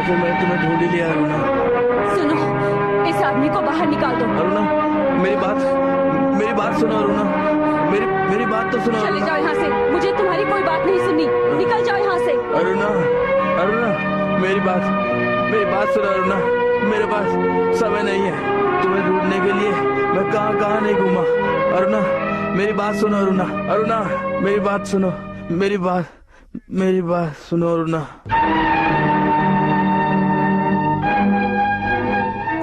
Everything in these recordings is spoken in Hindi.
आखिर मैंने तुम्हें ढूंढ ही लिया अरुणा। सुनो, इस आदमी को बाहर निकाल दो। अरुणा, मेरी बात सुनो अरुणा, मेरी बात तो सुनो। चले जाओ यहाँ से, मुझे तुम्हारी कोई बात नहीं सुननी। निकल जाओ यहाँ से। अरुणा, मेरी बात सुनो अरुणा। मेरे पास समय नहीं है तुम्हें ढूंढने के लिए। मैं कहाँ नहीं घूमा। अरुणा, मेरी बात सुनो अरुणा। अरुणा, मेरी बात सुनो। मेरी बात सुनो अरुणा।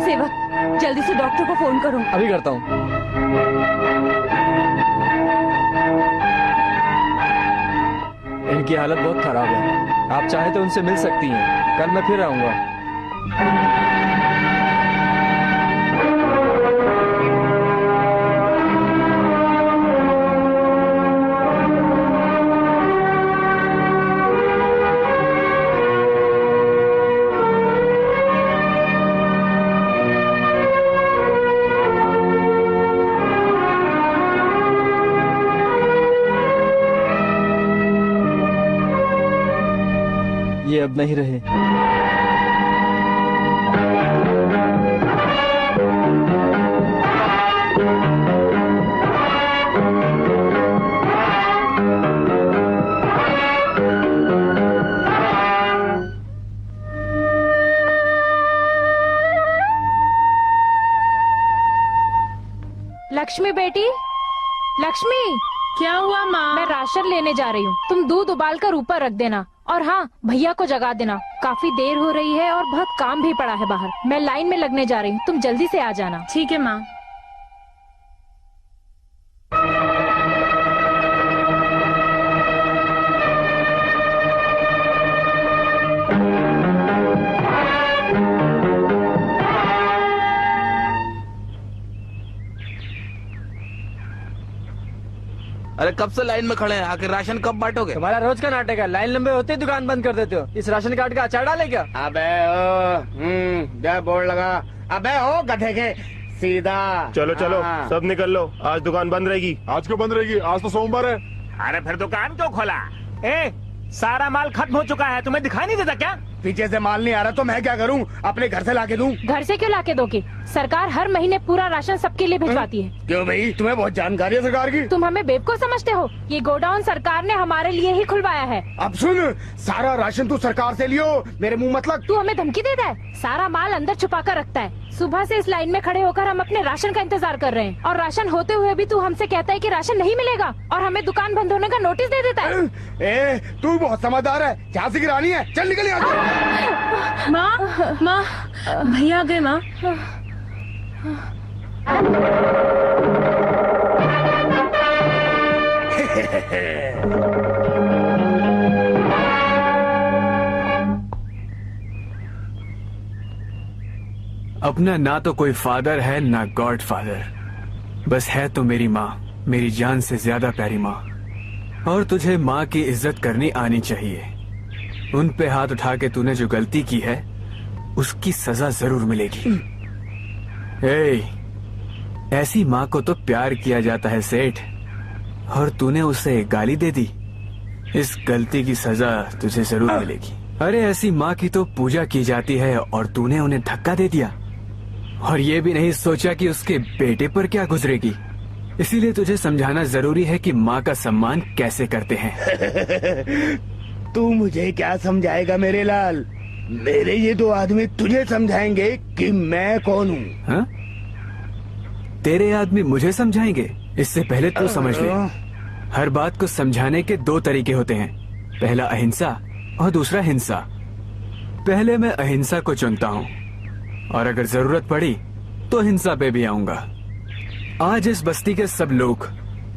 सेवक, जल्दी से डॉक्टर को फोन करो। अभी करता हूँ। इनकी हालत बहुत खराब है, आप चाहे तो उनसे मिल सकती हैं। कल मैं फिर आऊंगा। ये अब नहीं रहे। लक्ष्मी बेटी, लक्ष्मी। क्या हुआ माँ? मैं राशन लेने जा रही हूँ, तुम दूध उबाल कर ऊपर रख देना। और हाँ, भैया को जगा देना, काफी देर हो रही है और बहुत काम भी पड़ा है बाहर। मैं लाइन में लगने जा रही हूँ, तुम जल्दी से आ जाना। ठीक है माँ। अरे कब से लाइन में खड़े हैं, आखिर राशन कब बांटोगे? तुम्हारा रोज का नाटक है, लाइन लंबे होते ही दुकान बंद कर देते हो। इस राशन कार्ड का अचार डाले क्या? अबे जय बोर्ड लगा। अबे ओ गधे के, सीधा। चलो चलो हाँ। सब निकल लो, आज दुकान बंद रहेगी। आज क्यों बंद रहेगी? आज तो सोमवार है। अरे फिर दुकान क्यों खोला? सारा माल खत्म हो चुका है, तुम्हें दिखाई नहीं देता क्या? पीछे से माल नहीं आ रहा तो मैं क्या करूं? अपने घर से लाके दूं? घर से क्यों लाके दोगे? सरकार हर महीने पूरा राशन सबके लिए भिजवाती है। क्यों भाई, तुम्हें बहुत जानकारी है सरकार की। तुम हमें बेवकूफ समझते हो? ये गोडाउन सरकार ने हमारे लिए ही खुलवाया है। अब सुन, सारा राशन तू सरकार से लियो, मेरे मुंह मत लग। तू हमें धमकी देता है? सारा माल अंदर छुपा कर रखता है। सुबह से इस लाइन में खड़े होकर हम अपने राशन का इंतजार कर रहे हैं, और राशन होते हुए भी तू हमसे कहता है कि राशन नहीं मिलेगा, और हमें दुकान बंद होने का नोटिस दे देता है। तू बहुत समझदार है, झांसी की रानी है। चल निकल यहाँ से। माँ, भैया आ गए माँ। अपना ना तो कोई फादर है ना गॉड फादर, बस है तो मेरी माँ, मेरी जान से ज्यादा प्यारी माँ। और तुझे माँ की इज्जत करनी आनी चाहिए। उन पे हाथ उठा के तूने जो गलती की है उसकी सजा जरूर मिलेगी। ऐसी माँ को तो प्यार किया जाता है सेठ, और तूने उसे गाली दे दी। इस गलती की सजा तुझे जरूर मिलेगी। अरे ऐसी माँ की तो पूजा की जाती है और तूने उन्हें धक्का दे दिया, और ये भी नहीं सोचा कि उसके बेटे पर क्या गुजरेगी। इसीलिए तुझे समझाना जरूरी है कि माँ का सम्मान कैसे करते हैं। तू मुझे क्या समझाएगा मेरे लाल? मेरे ये दो आदमी तुझे समझाएंगे कि मैं कौन हूँ। हाँ? तेरे आदमी मुझे समझाएंगे? इससे पहले तू समझ ले, हर बात को समझाने के दो तरीके होते हैं, पहला अहिंसा और दूसरा हिंसा। पहले मैं अहिंसा को चुनता हूँ, और अगर जरूरत पड़ी तो हिंसा पे भी आऊंगा। आज इस बस्ती के सब लोग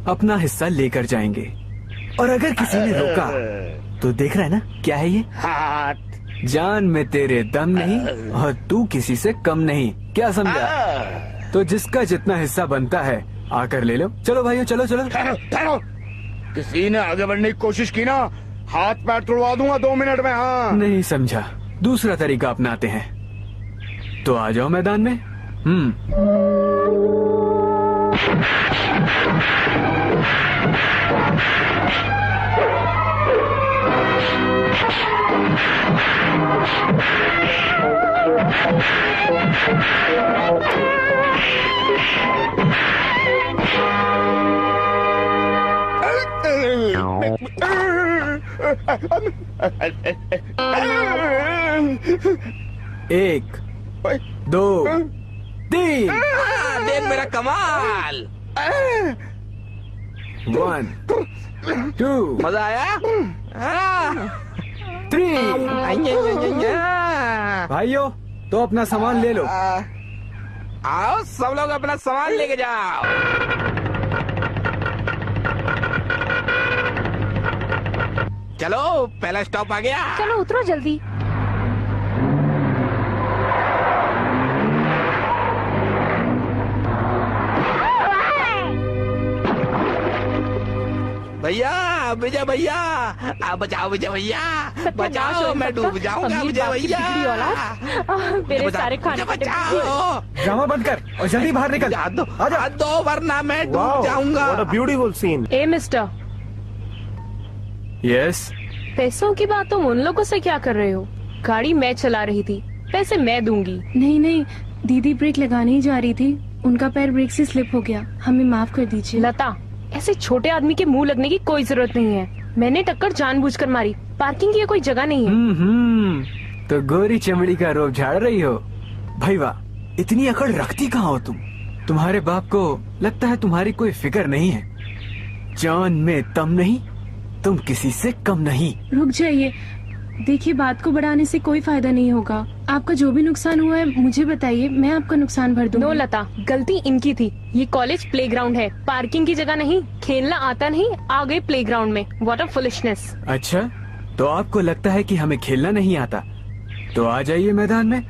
अपना हिस्सा लेकर जाएंगे, और अगर किसी ने रोका तो देख रहा है ना क्या है ये? हाथ। जान में तेरे दम नहीं, और तू किसी से कम नहीं, क्या समझा? तो जिसका जितना हिस्सा बनता है आकर ले लो। चलो भाइयों, चलो चलो। ठहरो। किसी ने आगे बढ़ने की कोशिश की ना, हाथ पैर तोड़वा दूंगा 2 मिनट में। हाँ नहीं समझा, दूसरा तरीका अपनाते हैं। तो आ जाओ मैदान में। एक, दो, तीन। देख मेरा कमाल। 1, 2, मजा आया? 3। भाइयों, तो अपना सामान ले लो। आओ सब लोग अपना सामान लेके जाओ। चलो पहला स्टॉप आ गया। चलो उतरो जल्दी। भैया विजय भैया, आप बचाओ विजय भैया, बचाओ मैं डूब जाऊंगा विजय भैया। मेरे सारे खाने मुझे बचाओ। ड्रामा बंद कर और जल्दी बाहर निकल। हाथ दो वरना मैं डूब जाऊंगा। What a beautiful scene. ए मिस्टर, यस। पैसों की बात तुम उन लोगों से क्या कर रहे हो? गाड़ी मैं चला रही थी, पैसे मैं दूंगी। नहीं नहीं, दीदी ब्रेक लगाने ही जा रही थी, उनका पैर ब्रेक से स्लिप हो गया, हमें माफ कर दीजिए। लता, ऐसे छोटे आदमी के मुंह लगने की कोई जरूरत नहीं है। मैंने टक्कर जानबूझकर मारी, पार्किंग की ये कोई जगह नहीं है। तो गोरी चमड़ी का रोब झाड़ रही हो। भाई वाह, इतनी अकड़ रखती कहाँ हो तुम? तुम्हारे बाप को लगता है तुम्हारी कोई फिक्र नहीं है। जान में दम नहीं, तुम किसी से कम नहीं। रुक जाइए, देखिए बात को बढ़ाने से कोई फायदा नहीं होगा। आपका जो भी नुकसान हुआ है मुझे बताइए, मैं आपका नुकसान भर दूंगी। नो लता, गलती इनकी थी। ये कॉलेज प्लेग्राउंड है, पार्किंग की जगह नहीं। खेलना आता नहीं, आ गए प्लेग्राउंड में। What a foolishness. अच्छा, तो आपको लगता है कि हमें खेलना नहीं आता? तो आ जाइए मैदान में,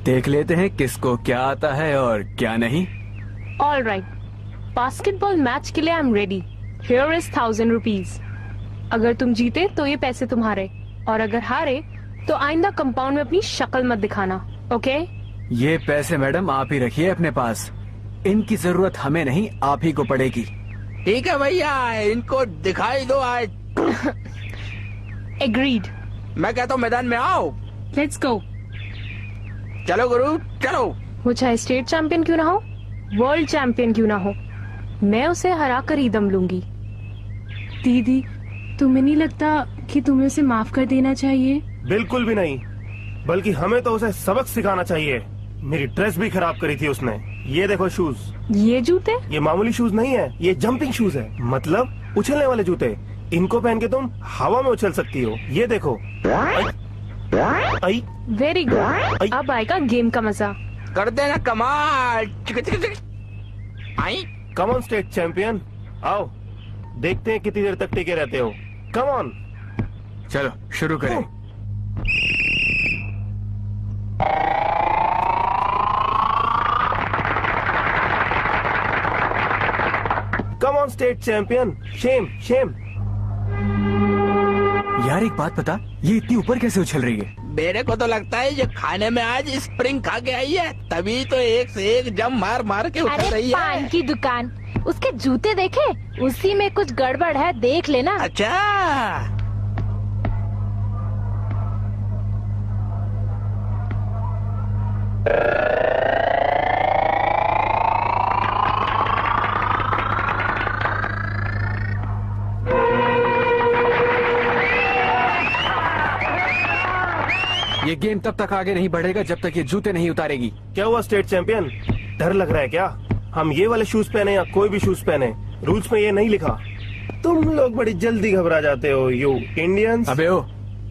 देख लेते हैं किसको क्या आता है और क्या नहीं। ऑल राइट, बास्केटबॉल मैच के लिए I am ready. Here is 1000 rupees. अगर तुम जीते तो ये पैसे तुम्हारे, और अगर हारे तो आइंदा कंपाउंड में अपनी शक्ल मत दिखाना, ओके? ये पैसे मैडम आप ही रखिए अपने पास। इनकी जरूरत हमें नहीं, आप ही को पड़ेगी। ठीक है भैया, इनको दिखाई दो आज। एग्रीड। मैं कहता हूँ मैदान में आओ। Let's go. चलो गुरु चलो। वो चाहे स्टेट चैंपियन क्यों ना हो, वर्ल्ड चैंपियन क्यों ना हो, मैं उसे हरा कर ही दम लूंगी। दीदी, तुम्हें नहीं लगता कि तुम्हें उसे माफ कर देना चाहिए? बिल्कुल भी नहीं, बल्कि हमें तो उसे सबक सिखाना चाहिए। मेरी ड्रेस भी खराब करी थी उसने। ये देखो शूज। ये जूते? ये मामूली शूज नहीं है, ये जंपिंग शूज है, मतलब उछलने वाले जूते। इनको पहन के तुम हवा में उछल सकती हो। ये देखो। I very good. अब आएगा गेम का मजा। कर देना कमाल। आई कम ऑन स्टेट चैंपियन, आओ देखते हैं कितनी देर तक टिके रहते हो। Come on. चलो शुरू करें। Come on state champion. Shem Shem. यार एक बात बता, ये इतनी ऊपर कैसे उछल रही है? मेरे को तो लगता है ये खाने में आज स्प्रिंग खा के आई है, तभी तो एक से एक जम मार मार के उछल अरे रही पान है। की दुकान, उसके जूते देखे? उसी में कुछ गड़बड़ है, देख लेना। अच्छा ये गेम तब तक आगे नहीं बढ़ेगा जब तक ये जूते नहीं उतारेगी। क्या हुआ स्टेट चैंपियन, डर लग रहा है क्या? हम ये वाले शूज पहने या कोई भी शूज पहने, रूल्स में ये नहीं लिखा। तुम लोग बड़ी जल्दी घबरा जाते हो यू इंडियंस। अबे ओ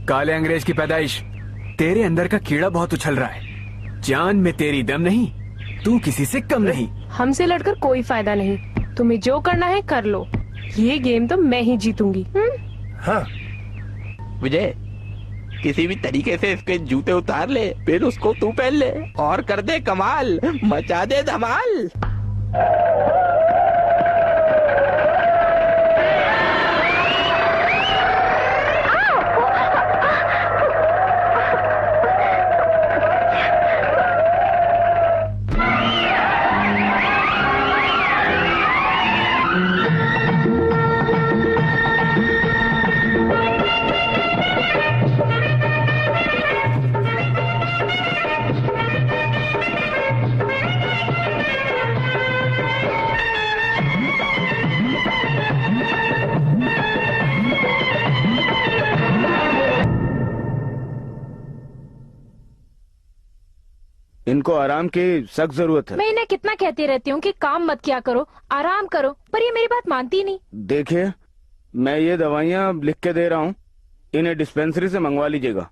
काले अंग्रेज की पैदाइश, तेरे अंदर का कीड़ा बहुत उछल रहा है। जान में तेरी दम नहीं, तू किसी से कम नहीं। हमसे लड़कर कोई फायदा नहीं, तुम्हें जो करना है कर लो। ये गेम तो मैं ही जीतूंगी। हाँ विजय, किसी भी तरीके से इसके जूते उतार ले, फिर उसको तू पहन ले और कर दे कमाल, मचा दे धमाल। इनको आराम की सख्त जरूरत है। मैं इन्हें कितना कहती रहती हूँ कि काम मत किया करो, आराम करो, पर ये मेरी बात मानती नहीं। देखिए, मैं ये दवाइयाँ लिख के दे रहा हूँ, इन्हें डिस्पेंसरी से मंगवा लीजिएगा।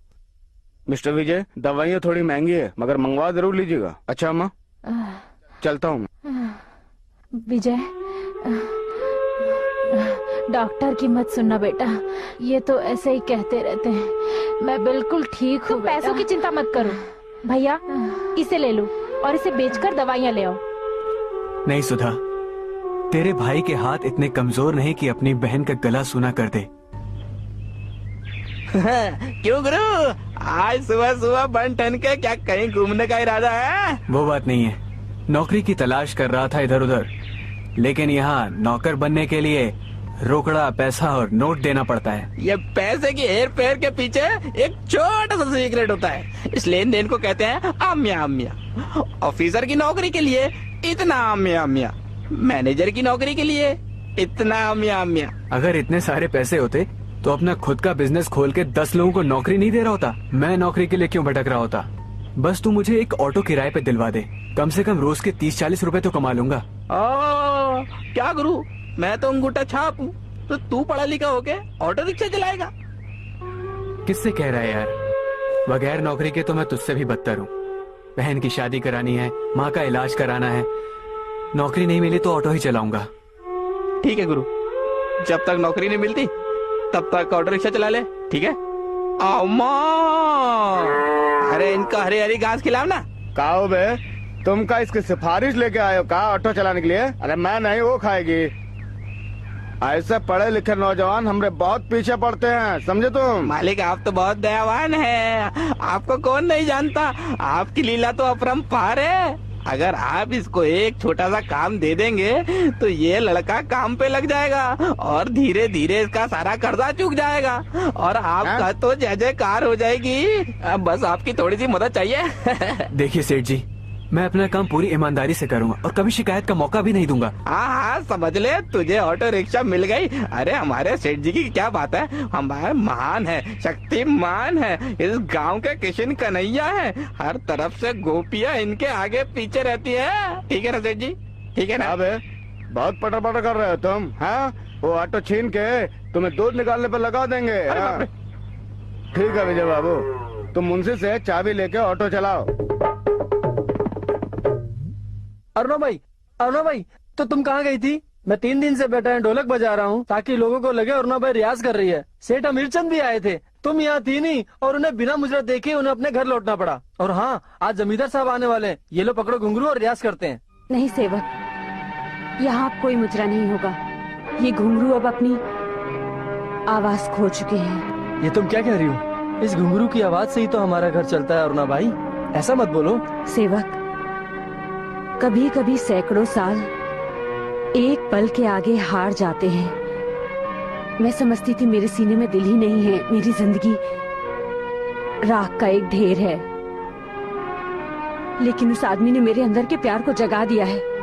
मिस्टर विजय, दवाइयाँ थोड़ी महंगी है मगर मंगवा जरूर लीजिएगा। अच्छा अम्मा, चलता हूँ। विजय, डॉक्टर की मत सुनना बेटा, ये तो ऐसे ही कहते रहते हैं। मैं बिल्कुल ठीक हूँ। पैसों की चिंता मत करो। भैया, इसे ले लो और इसे बेचकर दवाइयाँ ले आओ। नहीं सुधा, तेरे भाई के हाथ इतने कमजोर नहीं कि अपनी बहन का गला सूना कर दे। क्यों गुरु, आज सुबह सुबह बन ठन के क्या कहीं घूमने का इरादा है? वो बात नहीं है, नौकरी की तलाश कर रहा था इधर उधर, लेकिन यहाँ नौकर बनने के लिए रोकड़ा पैसा और नोट देना पड़ता है। ये पैसे की हेर फेर के पीछे एक छोटा सा सीक्रेट होता है। इस लेन देन को कहते हैं आम्या आम्या। ऑफिसर की नौकरी के लिए इतना आम्या आम्या, मैनेजर की नौकरी के लिए इतना आम्या आम्या। अगर इतने सारे पैसे होते तो अपना खुद का बिजनेस खोल के 10 लोगों को नौकरी नहीं दे रहा होता। मैं नौकरी के लिए क्यों भटक रहा होता? बस तू मुझे एक ऑटो किराए पे दिलवा दे, कम से कम रोज के 30-40 रुपए तो कमा लूंगा। क्या गुरु, मैं तो अंगूठा छाप हूँ, तो तू पढ़ा लिखा होके ऑटो रिक्शा चलाएगा? किससे कह रहा है यार? बगैर नौकरी के तो मैं तुझसे भी बदतर हूँ। बहन की शादी करानी है, माँ का इलाज कराना है, नौकरी नहीं मिली तो ऑटो ही चलाऊंगा। ठीक है गुरु, जब तक नौकरी नहीं मिलती तब तक ऑटो रिक्शा चला ले, ठीक है? अरे इनका हरी हरी घास खिलाओ ना। काओ बे, तुम का इसकी सिफारिश लेके आए हो का ऑटो चलाने के लिए? अरे मैं नहीं, वो खाएगी। ऐसे पढ़े लिखे नौजवान हमरे बहुत पीछे पड़ते हैं, समझे तुम? मालिक, आप तो बहुत दयावान हैं, आपको कौन नहीं जानता। आपकी लीला तो अपरंपार है। अगर आप इसको एक छोटा सा काम दे देंगे तो ये लड़का काम पे लग जाएगा और धीरे धीरे इसका सारा कर्जा चुक जाएगा और आपका तो जय जयकार हो जाएगी। अब बस आपकी थोड़ी सी मदद चाहिए। देखिए सेठ जी, मैं अपना काम पूरी ईमानदारी से करूंगा और कभी शिकायत का मौका भी नहीं दूंगा। हाँ, समझ ले, तुझे ऑटो रिक्शा मिल गई। अरे हमारे सेठ जी की क्या बात है, हमारे महान है, शक्तिमान है, इस गांव के किशन कन्हैया है। हर तरफ से गोपियां इनके आगे पीछे रहती है। ठीक है ना सेठ जी? ठीक है ना? अबे बहुत पटर पटर कर रहे हो तुम। हाँ, वो ऑटो छीन के तुम्हें दूध निकालने पे लगा देंगे। ठीक है विजय बाबू, तुम मुंशी से चाबी लेके ऑटो चलाओ। अरुणा भाई, तो तुम कहाँ गई थी? मैं 3 दिन से बैठा है, ढोलक बजा रहा हूँ ताकि लोगों को लगे अरुणा भाई रियाज कर रही है। सेठ अमीरचंद भी आए थे, तुम यहाँ थी नहीं और उन्हें बिना मुजरा देखे उन्हें अपने घर लौटना पड़ा। और हाँ, आज जमींदार साहब आने वाले हैं, ये लो पकड़ो घुंघरू और रियाज करते हैं। नहीं सेवक, यहाँ अब कोई मुजरा नहीं होगा। ये घुंघरू अब अपनी आवाज खो चुके हैं। ये तुम क्या कह रही हो? इस घुंघरू की आवाज से ही तो हमारा घर चलता है अरुणा भाई, ऐसा मत बोलो। सेवक, कभी कभी सैकड़ों साल एक पल के आगे हार जाते हैं। मैं समझती थी मेरे सीने में दिल ही नहीं है, मेरी जिंदगी राख का एक ढेर है, लेकिन उस आदमी ने मेरे अंदर के प्यार को जगा दिया है।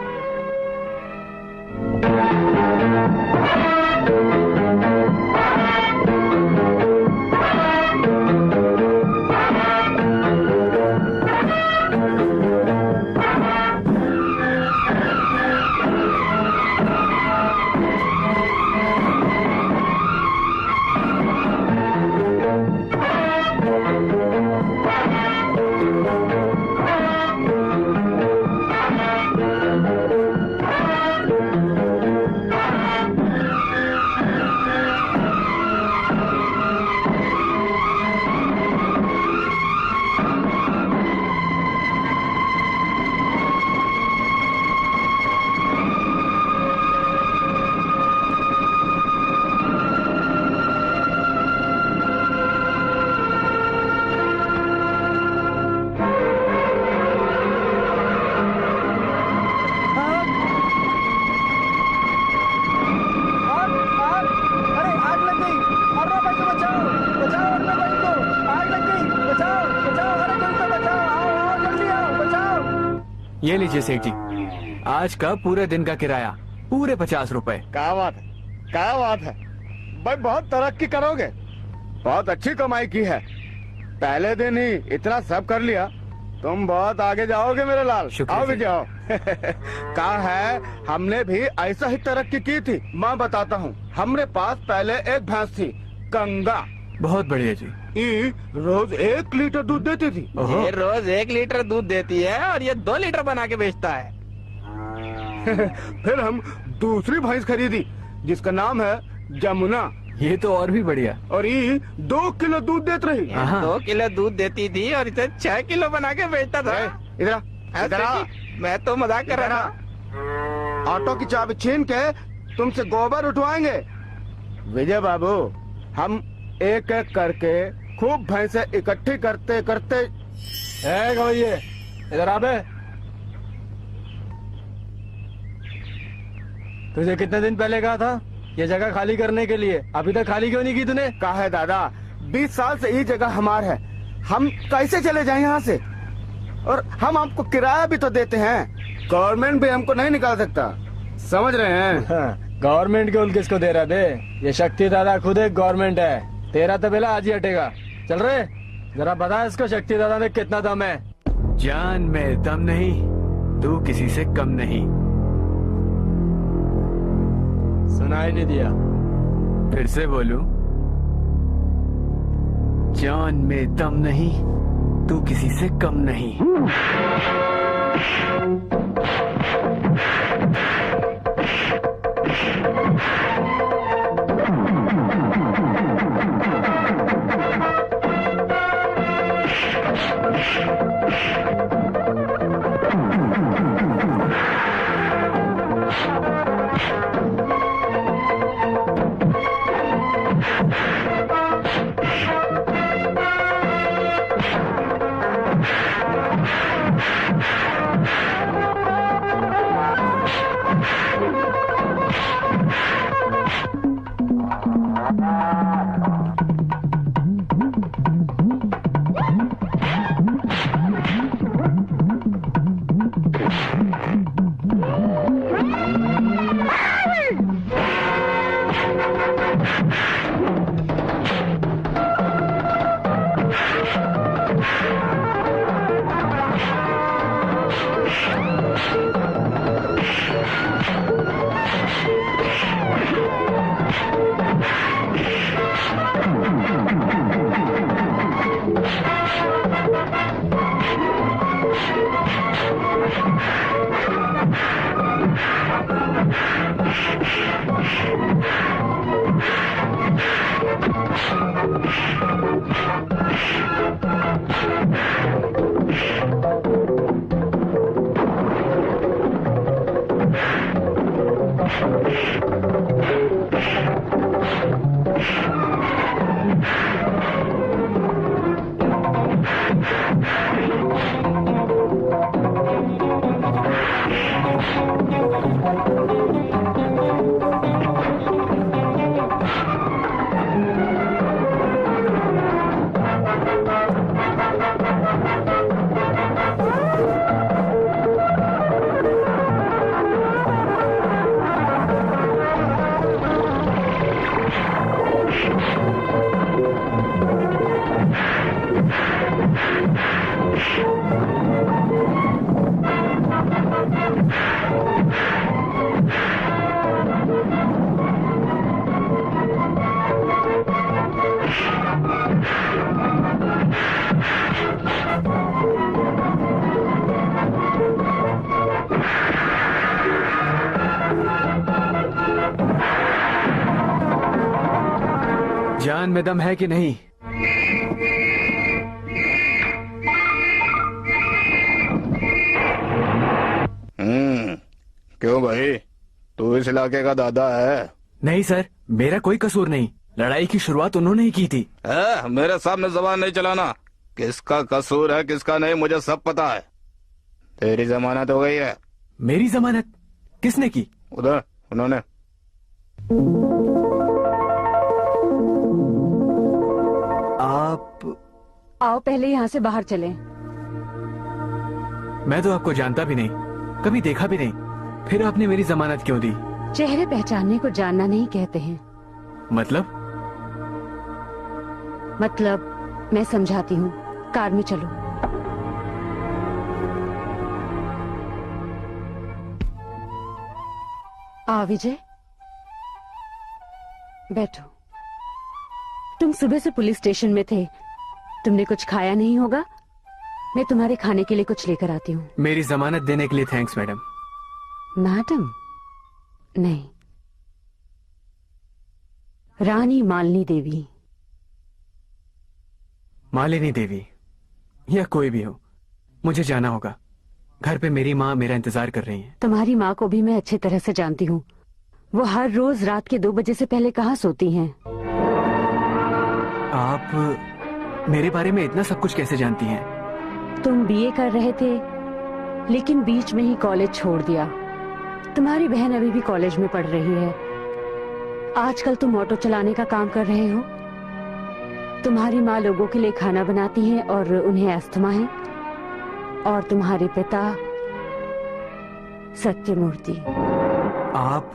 ये लीजिए सेठ जी, आज का पूरे दिन का किराया, पूरे 50 रुपए। क्या बात है, क्या बात है भाई, बहुत तरक्की करोगे, बहुत अच्छी कमाई की है। पहले दिन ही इतना सब कर लिया तुम बहुत आगे जाओगे मेरे लाल। शुक्रिया आओ भी जी। जाओ। कहा है हमने भी ऐसा ही तरक्की की थी। मैं बताता हूँ, हमरे पास पहले एक भैंस थी गंगा। बहुत बढ़िया जी। ये रोज 1 लीटर दूध देती थी। ओहो। ये रोज 1 लीटर दूध देती है और ये 2 लीटर बना के बेचता है। फिर हम दूसरी भैंस खरीदी जिसका नाम है जमुना, ये तो और भी बढ़िया। और ये 2 किलो दूध देती रही। ये हाँ। 2 किलो दूध देती थी और इसे 6 किलो बना के बेचता था। इधर आ, ऐसे इधर आ। कि मैं तो मजाक कर रहा था। ऑटो की चाबी छीन के तुमसे गोबर उठवाएंगे। विजय बाबू, हम एक एक करके खूब भैंसे इकट्ठी करते करते। ए गवैये, इधर आ बे। तुझे कितने दिन पहले कहा था ये जगह खाली करने के लिए? अभी तक खाली क्यों नहीं की तूने? कहा है दादा, 20 साल से ये जगह हमार है, हम कैसे चले जाएं यहाँ से? और हम आपको किराया भी तो देते हैं, गवर्नमेंट भी हमको नहीं निकाल सकता, समझ रहे हैं? गवर्नमेंट के उल किसको दे रहा बे? ये शक्ति दादा खुद एक गवर्नमेंट है। तेरा तबेला आज ही हटेगा। चल रहे, जरा बता इसको शक्ति दादा में कितना दम है। जान में दम नहीं, तू किसी से कम नहीं। सुनाई नहीं दिया। फिर से बोलूं, जान में दम नहीं, तू किसी से कम नहीं। जान में दम है कि नहीं? क्यों भाई, तू इस इलाके का दादा है? नहीं सर, मेरा कोई कसूर नहीं। लड़ाई की शुरुआत उन्होंने ही की थी। मेरे सामने जबान नहीं चलाना। किसका कसूर है किसका नहीं मुझे सब पता है। तेरी जमानत हो गई है। मेरी जमानत किसने की? उधर उन्होंने। आप? आओ पहले यहाँ से बाहर चलें। मैं तो आपको जानता भी नहीं, कभी देखा भी नहीं, फिर आपने मेरी जमानत क्यों दी? चेहरे पहचानने को जानना नहीं कहते हैं। मतलब मैं समझाती हूँ, कार में चलो। विजय, बैठो। तुम सुबह से पुलिस स्टेशन में थे, तुमने कुछ खाया नहीं होगा। मैं तुम्हारे खाने के लिए कुछ लेकर आती हूँ। मेरी जमानत देने के लिए थैंक्स मैडम। मैडम नहीं, रानी मालिनी देवी। मालिनी देवी या कोई भी हो, मुझे जाना होगा। घर पे मेरी माँ मेरा इंतजार कर रही है। तुम्हारी माँ को भी मैं अच्छी तरह से जानती हूँ। वो हर रोज रात के 2 बजे से पहले कहाँ सोती हैं। आप मेरे बारे में इतना सब कुछ कैसे जानती हैं? तुम बीए कर रहे थे, लेकिन बीच में ही कॉलेज छोड़ दिया। तुम्हारी बहन अभी भी कॉलेज में पढ़ रही है। आजकल तुम ऑटो चलाने का काम कर रहे हो। तुम्हारी माँ लोगों के लिए खाना बनाती है और उन्हें अस्थमा है। और तुम्हारे पिता सत्यमूर्ति। आप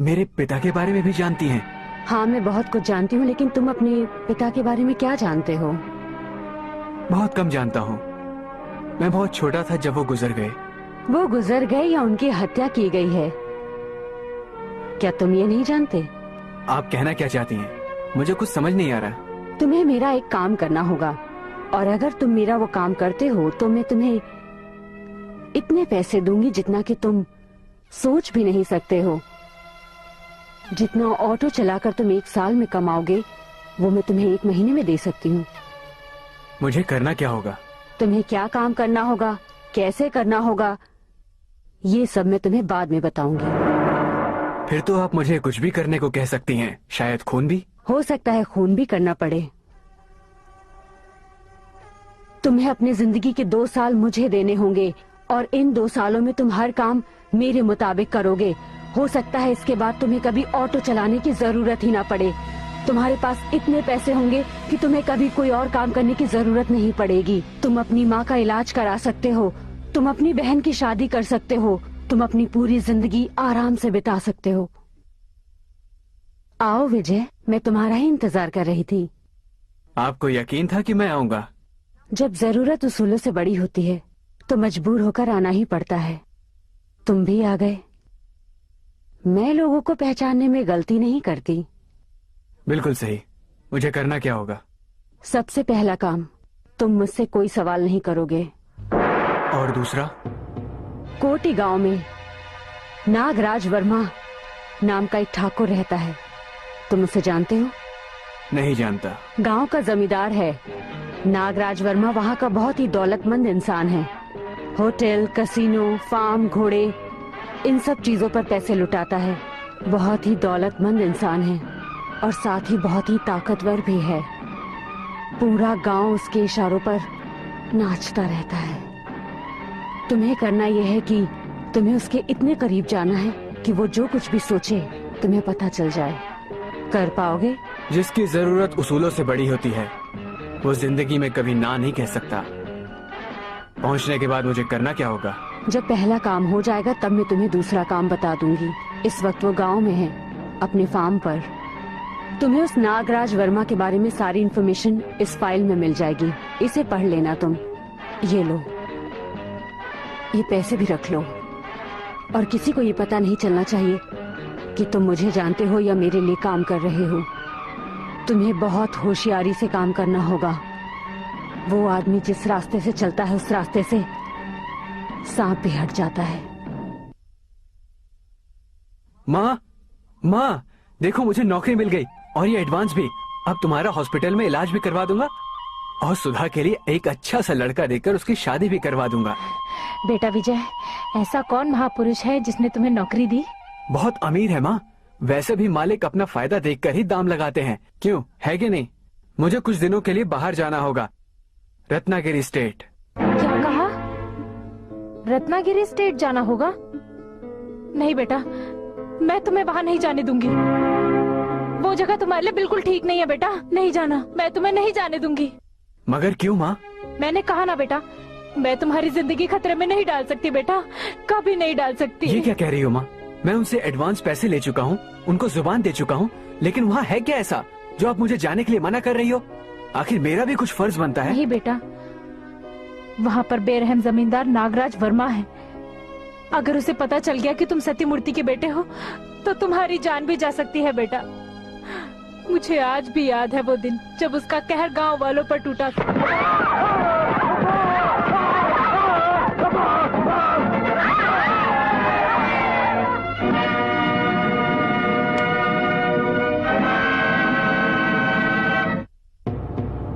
मेरे पिता के बारे में भी जानती हैं? हाँ, मैं बहुत कुछ जानती हूँ, लेकिन तुम अपने पिता के बारे में क्या जानते हो? बहुत कम जानता हूँ। मैं बहुत छोटा था जब वो गुजर गए। वो गुजर गए या उनकी हत्या की गई है, क्या तुम ये नहीं जानते? आप कहना क्या चाहती हैं? मुझे कुछ समझ नहीं आ रहा। तुम्हें मेरा एक काम करना होगा, और अगर तुम मेरा वो काम करते हो तो मैं तुम्हें इतने पैसे दूंगी जितना कि तुम सोच भी नहीं सकते हो। जितना ऑटो चलाकर तुम 1 साल में कमाओगे, वो मैं तुम्हें 1 महीने में दे सकती हूँ। मुझे करना क्या होगा? तुम्हें क्या काम करना होगा, कैसे करना होगा, ये सब मैं तुम्हें बाद में बताऊंगी। फिर तो आप मुझे कुछ भी करने को कह सकती हैं, शायद खून भी। हो सकता है खून भी करना पड़े। तुम्हें अपनी जिंदगी के 2 साल मुझे देने होंगे, और इन 2 सालों में तुम हर काम मेरे मुताबिक करोगे। हो सकता है इसके बाद तुम्हें कभी ऑटो चलाने की जरूरत ही ना पड़े। तुम्हारे पास इतने पैसे होंगे कि तुम्हें कभी कोई और काम करने की जरूरत नहीं पड़ेगी। तुम अपनी माँ का इलाज करा सकते हो, तुम अपनी बहन की शादी कर सकते हो, तुम अपनी पूरी जिंदगी आराम से बिता सकते हो। आओ विजय, मैं तुम्हारा ही इंतजार कर रही थी। आपको यकीन था कि मैं आऊंगा? जब जरूरत उसूलों से बड़ी होती है तो मजबूर होकर आना ही पड़ता है। तुम भी आ गए। मैं लोगों को पहचानने में गलती नहीं करती। बिल्कुल सही। मुझे करना क्या होगा? सबसे पहला काम, तुम मुझसे कोई सवाल नहीं करोगे। और दूसरा? कोटी गांव में नागराज वर्मा नाम का एक ठाकुर रहता है। तुम उसे जानते हो? नहीं जानता। गांव का जमींदार है। नागराज वर्मा वहाँ का बहुत ही दौलतमंद इंसान है। होटल, कसिनो, फार्म, घोड़े, इन सब चीजों पर पैसे लुटाता है। बहुत ही दौलतमंद इंसान है और साथ ही बहुत ही ताकतवर भी है। पूरा गांव उसके इशारों पर नाचता रहता है। तुम्हें करना यह है कि तुम्हें उसके इतने करीब जाना है कि वो जो कुछ भी सोचे तुम्हें पता चल जाए। कर पाओगे? जिसकी जरूरत उसूलों से बड़ी होती है वो जिंदगी में कभी ना नहीं कह सकता। पहुंचने के बाद मुझे करना क्या होगा? जब पहला काम हो जाएगा तब मैं तुम्हें दूसरा काम बता दूंगी। इस वक्त वो गांव में है, अपने फार्म पर। तुम्हें उस नागराज वर्मा के बारे में सारी इन्फॉर्मेशन इस फाइल में मिल जाएगी। इसे पढ़ लेना तुम। ये लो, ये पैसे भी रख लो, और किसी को ये पता नहीं चलना चाहिए कि तुम मुझे जानते हो या मेरे लिए काम कर रहे हो। तुम्हें बहुत होशियारी से काम करना होगा। वो आदमी जिस रास्ते से चलता है उस रास्ते से सांप भी हट जाता है। माँ, माँ, देखो मुझे नौकरी मिल गई और ये एडवांस भी। अब तुम्हारा हॉस्पिटल में इलाज भी करवा दूंगा और सुधा के लिए एक अच्छा सा लड़का देकर उसकी शादी भी करवा दूंगा। बेटा विजय, ऐसा कौन महापुरुष है जिसने तुम्हें नौकरी दी? बहुत अमीर है माँ। वैसे भी मालिक अपना फायदा देखकर ही दाम लगाते हैं, क्यों, है कि नहीं? मुझे कुछ दिनों के लिए बाहर जाना होगा, रत्नागिरी स्टेट। क्या कहा? रत्नागिरी स्टेट जाना होगा? नहीं बेटा, मैं तुम्हें वहाँ नहीं जाने दूंगी। वो जगह तुम्हारे लिए बिल्कुल ठीक नहीं है बेटा। नहीं जाना, मैं तुम्हें नहीं जाने दूंगी। मगर क्यों माँ? मैंने कहा ना बेटा, मैं तुम्हारी जिंदगी खतरे में नहीं डाल सकती बेटा, कभी नहीं डाल सकती। ये क्या कह रही हो माँ? मैं उनसे एडवांस पैसे ले चुका हूँ, उनको जुबान दे चुका हूँ, लेकिन वहाँ है क्या ऐसा जो आप मुझे जाने के लिए मना कर रही हो? आखिर मेरा भी कुछ फर्ज बनता है। नहीं बेटा, वहाँ पर बेरहम जमींदार नागराज वर्मा है। अगर उसे पता चल गया कि तुम सत्यमूर्ति के बेटे हो तो तुम्हारी जान भी जा सकती है बेटा। मुझे आज भी याद है वो दिन जब उसका कहर गांव वालों पर टूटा था।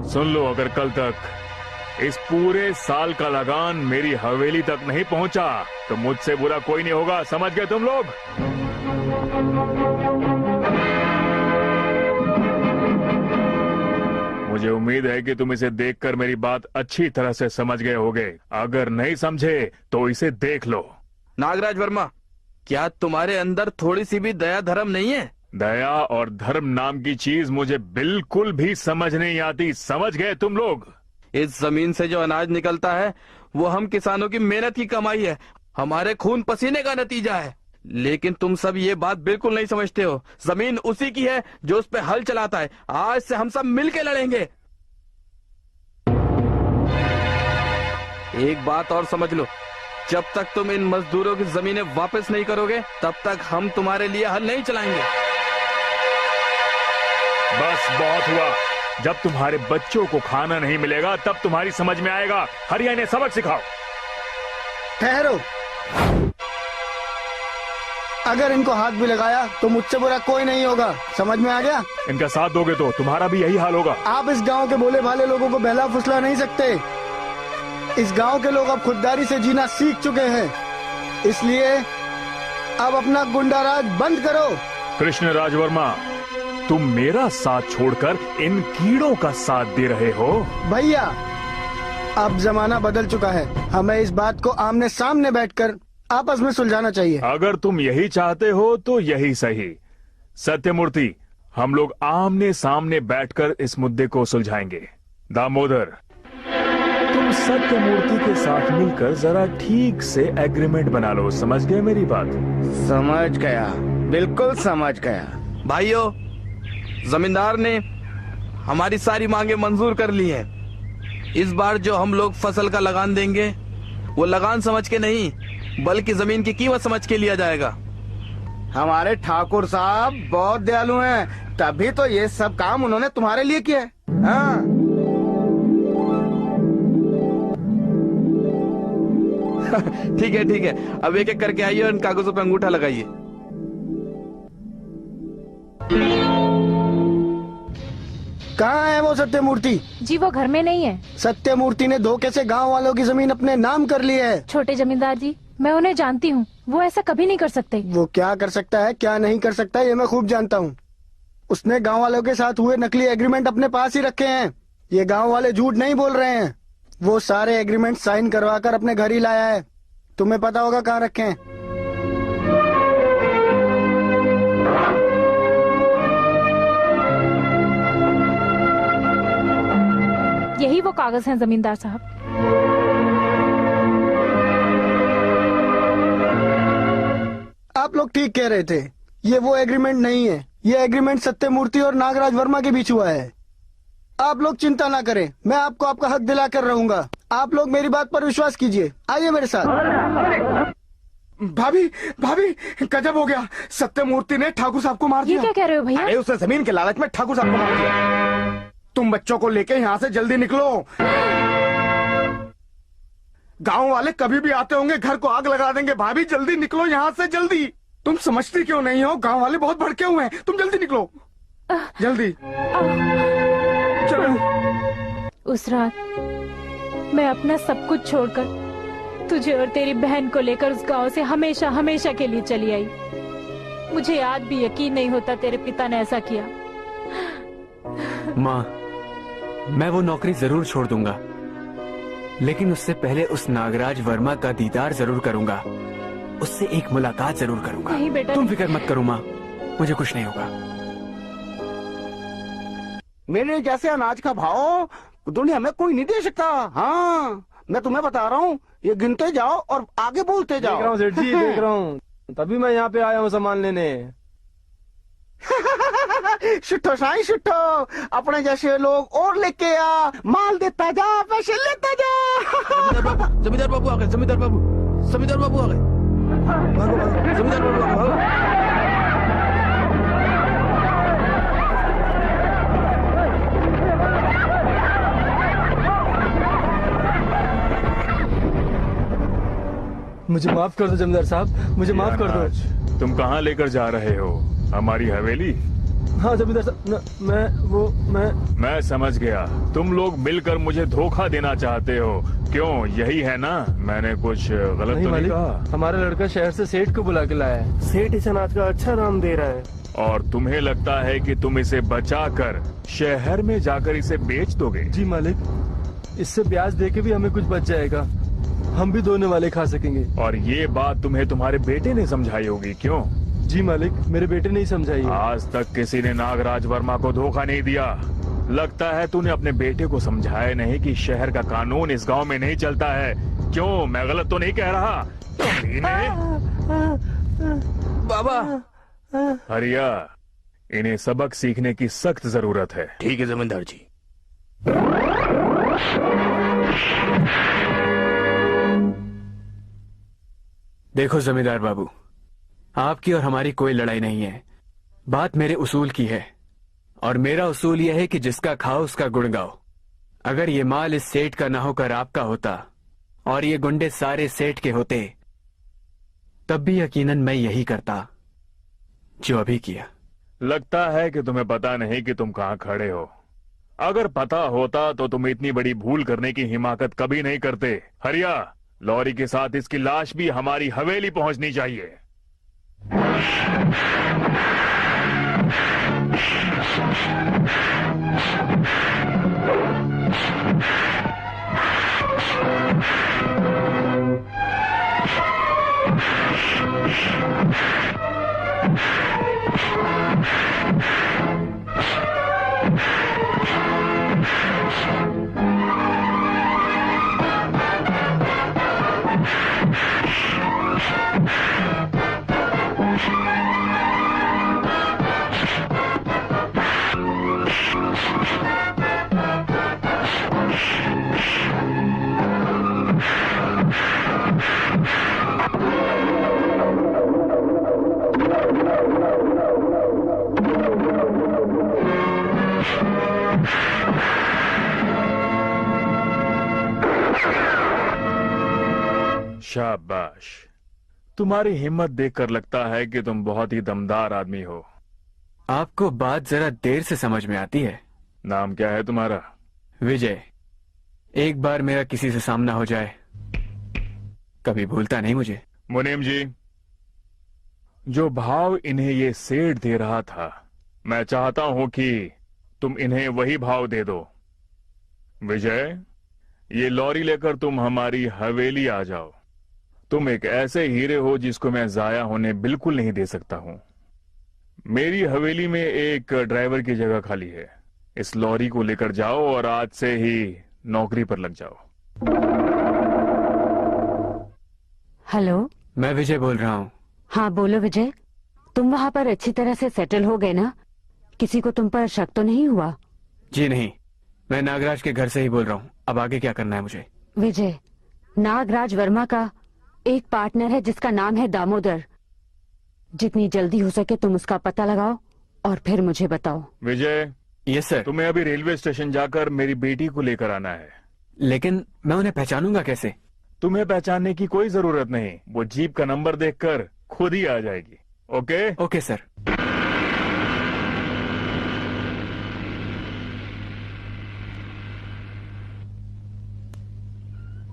सुन लो, अगर कल तक इस पूरे साल का लगान मेरी हवेली तक नहीं पहुंचा तो मुझसे बुरा कोई नहीं होगा, समझ गए तुम लोग? मुझे उम्मीद है कि तुम इसे देखकर मेरी बात अच्छी तरह से समझ गए होगे। अगर नहीं समझे तो इसे देख लो। नागराज वर्मा, क्या तुम्हारे अंदर थोड़ी सी भी दया धर्म नहीं है? दया और धर्म नाम की चीज मुझे बिल्कुल भी समझ नहीं आती, समझ गए तुम लोग? इस जमीन से जो अनाज निकलता है वो हम किसानों की मेहनत की कमाई है, हमारे खून पसीने का नतीजा है। लेकिन तुम सब ये बात बिल्कुल नहीं समझते हो। जमीन उसी की है जो उस पे हल चलाता है। आज से हम सब मिलके लड़ेंगे। एक बात और समझ लो, जब तक तुम इन मजदूरों की जमीनें वापस नहीं करोगे तब तक हम तुम्हारे लिए हल नहीं चलाएंगे। बस बहुत हुआ। जब तुम्हारे बच्चों को खाना नहीं मिलेगा तब तुम्हारी समझ में आएगा। हरिया ने सबक सिखाओ। ठहरो, अगर इनको हाथ भी लगाया तो मुझसे बुरा कोई नहीं होगा, समझ में आ गया? इनका साथ दोगे तो तुम्हारा भी यही हाल होगा। आप इस गांव के भोले भाले लोगों को बहला फुसला नहीं सकते। इस गांव के लोग अब खुददारी से जीना सीख चुके हैं, इसलिए अब अपना गुंडाराज बंद करो। कृष्ण राज वर्मा, तुम मेरा साथ छोड़कर इन कीड़ों का साथ दे रहे हो। भैया, अब जमाना बदल चुका है, हमें इस बात को आमने सामने बैठकर आपस में सुलझाना चाहिए। अगर तुम यही चाहते हो तो यही सही। सत्यमूर्ति, हम लोग आमने सामने बैठकर इस मुद्दे को सुलझाएंगे। दामोदर, तुम सत्यमूर्ति के साथ मिलकर जरा ठीक से एग्रीमेंट बना लो, समझ गए मेरी बात? समझ गया, बिल्कुल समझ गया। भाइयों, जमींदार ने हमारी सारी मांगे मंजूर कर ली हैं। इस बार जो हम लोग फसल का लगान देंगे वो लगान समझ के नहीं बल्कि जमीन की कीमत समझ के लिया जाएगा। हमारे ठाकुर साहब बहुत दयालु हैं, तभी तो ये सब काम उन्होंने तुम्हारे लिए किया है। हाँ। ठीक है ठीक है, अब एक एक करके आइए और इन कागजों पे अंगूठा लगाइए। कहाँ है वो सत्यमूर्ति? जी वो घर में नहीं है। सत्यमूर्ति ने धोखे से गांव वालों की जमीन अपने नाम कर ली है। छोटे जमींदार जी, मैं उन्हें जानती हूँ, वो ऐसा कभी नहीं कर सकते। वो क्या कर सकता है क्या नहीं कर सकता ये मैं खूब जानता हूँ। उसने गांव वालों के साथ हुए नकली एग्रीमेंट अपने पास ही रखे हैं। ये गांव वाले झूठ नहीं बोल रहे हैं। वो सारे एग्रीमेंट साइन करवाकर अपने घर ही लाया है। तुम्हें पता होगा कहाँ रखे हैं। यही वो कागज हैं जमींदार साहब। आप लोग ठीक कह रहे थे, ये वो एग्रीमेंट नहीं है। ये एग्रीमेंट सत्यमूर्ति और नागराज वर्मा के बीच हुआ है। आप लोग चिंता ना करें, मैं आपको आपका हक दिला कर रहूंगा। आप लोग मेरी बात पर विश्वास कीजिए, आइए मेरे साथ। भाभी भाभी, गजब हो गया, सत्यमूर्ति ने ठाकुर साहब को मार दिया। ये क्या कह रहे हो भैया? अरे उसने जमीन के लालच में ठाकुर साहब को मार दिया। तुम बच्चों को लेके यहाँ से जल्दी निकलो। गांव वाले कभी भी आते होंगे, घर को आग लगा देंगे। भाभी जल्दी निकलो यहाँ से, जल्दी। तुम समझती क्यों नहीं हो, गांव वाले बहुत भड़के हुए हैं। तुम जल्दी निकलो, जल्दी चलो। उस रात मैं अपना सब कुछ छोड़कर तुझे और तेरी बहन को लेकर उस गांव से हमेशा हमेशा के लिए चली आई। मुझे आज भी यकीन नहीं होता तेरे पिता ने ऐसा किया। माँ, मैं वो नौकरी जरूर छोड़ दूंगा, लेकिन उससे पहले उस नागराज वर्मा का दीदार जरूर करूंगा। उससे एक मुलाकात जरूर करूंगा। नहीं बेटा, तुम फिक्र मत करो माँ, मुझे कुछ नहीं होगा। मेरे जैसे अनाज का भाव दुनिया में कोई नहीं दे सकता। हाँ, मैं तुम्हें बता रहा हूँ, ये गिनते जाओ और आगे बोलते जाओ। देख रहा हूँ सेठ जी, देख रहा हूँ, तभी मैं यहाँ पे आया हूँ सामान लेने। शुट्ठो साईं शुट्ठो, अपने जैसे लोग और लेके आ, माल देता जा, पैसे लेता जा। जमींदार बाबू आ गए, जमींदार बाबू, जमींदार बाबू आ गए। जमींदार बाबू आ गए। मुझे माफ कर दो जमींदार साहब, मुझे माफ कर दो। अनाज, तुम कहाँ लेकर जा रहे हो? हमारी हवेली? हाँ जमींदार साहब, मैं समझ गया, तुम लोग मिलकर मुझे धोखा देना चाहते हो, क्यों? यही है ना? मैंने कुछ गलत नहीं तो नहीं मालिक, कहा? हमारा लड़का शहर से सेठ को बुला के लाया है। सेठ इस अनाज का अच्छा दाम दे रहा है। और तुम्हें लगता है कि तुम इसे बचाकर शहर में जाकर इसे बेच दोगे? जी मालिक, इससे ब्याज देके भी हमें कुछ बच जाएगा, हम भी दोने वाले खा सकेंगे। और ये बात तुम्हें तुम्हारे बेटे ने समझाई होगी, क्यों? जी मालिक, मेरे बेटे ने ही समझाई है। आज तक किसी ने नागराज वर्मा को धोखा नहीं दिया। लगता है तूने अपने बेटे को समझाया नहीं कि शहर का कानून इस गांव में नहीं चलता है। क्यों, मैं गलत तो नहीं कह रहा? बाबा, हरिया, इन्हें सबक सीखने की सख्त जरूरत है। ठीक है जमींदार जी। देखो जमींदार बाबू, आपकी और हमारी कोई लड़ाई नहीं है, बात मेरे उसूल की है। और मेरा उसूल यह है कि जिसका खाओ उसका गुण गाओ। अगर ये माल इस सेठ का ना होकर आपका होता और ये गुंडे सारे सेठ के होते, तब भी यकीनन मैं यही करता जो अभी किया। लगता है कि तुम्हें पता नहीं कि तुम कहाँ खड़े हो। अगर पता होता तो तुम इतनी बड़ी भूल करने की हिमाकत कभी नहीं करते। हरिया, लॉरी के साथ इसकी लाश भी हमारी हवेली पहुंचनी चाहिए। शाबाश, तुम्हारी हिम्मत देखकर लगता है कि तुम बहुत ही दमदार आदमी हो। आपको बात जरा देर से समझ में आती है। नाम क्या है तुम्हारा? विजय। एक बार मेरा किसी से सामना हो जाए, कभी भूलता नहीं मुझे। मुनीम जी, जो भाव इन्हें ये सेठ दे रहा था, मैं चाहता हूं कि तुम इन्हें वही भाव दे दो। विजय, ये लॉरी लेकर तुम हमारी हवेली आ जाओ। तुम एक ऐसे हीरे हो जिसको मैं जाया होने बिल्कुल नहीं दे सकता हूं। मेरी हवेली में एक ड्राइवर की जगह खाली है। इस लॉरी को लेकर जाओ और आज से ही नौकरी पर लग जाओ। हेलो, मैं विजय बोल रहा हूँ। हाँ बोलो विजय, तुम वहाँ पर अच्छी तरह से सेटल हो गए ना? किसी को तुम पर शक तो नहीं हुआ? जी नहीं, मैं नागराज के घर से ही बोल रहा हूँ। अब आगे क्या करना है मुझे? विजय, नागराज वर्मा का एक पार्टनर है जिसका नाम है दामोदर। जितनी जल्दी हो सके तुम उसका पता लगाओ और फिर मुझे बताओ। विजय, यस सर। तुम्हें अभी रेलवे स्टेशन जाकर मेरी बेटी को लेकर आना है। लेकिन मैं उन्हें पहचानूंगा कैसे? तुम्हें पहचानने की कोई जरूरत नहीं, वो जीप का नंबर देखकर खुद ही आ जाएगी। Okay? Okay sir.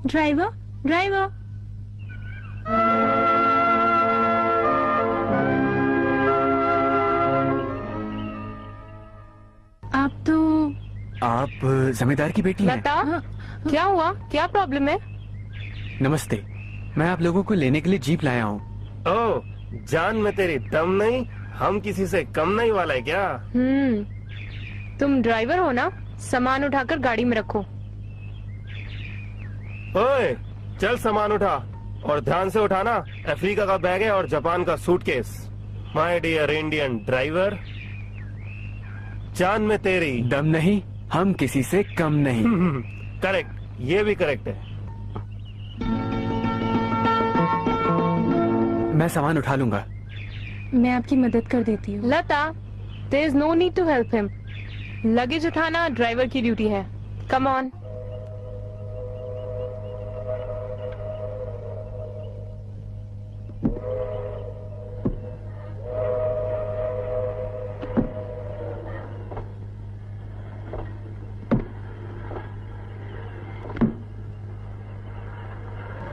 Driver, driver, आप जमींदार की बेटी हैं? लता, क्या हुआ? क्या प्रॉब्लम है? नमस्ते, मैं आप लोगों को लेने के लिए जीप लाया हूँ। ओ, जान में तेरी दम नहीं, हम किसी से कम नहीं वाला है क्या? तुम ड्राइवर हो ना? सामान उठाकर गाड़ी में रखो। ओए, चल सामान उठा और ध्यान से उठाना। अफ्रीका का बैग है और जापान का suitcase. My dear Indian driver, जान में तेरी दम नहीं, हम किसी से कम नहीं। करेक्ट, ये भी करेक्ट है। मैं सामान उठा लूंगा। मैं आपकी मदद कर देती हूँ। Lata, there is no need to help him. Luggage उठाना ड्राइवर की ड्यूटी है। Come on.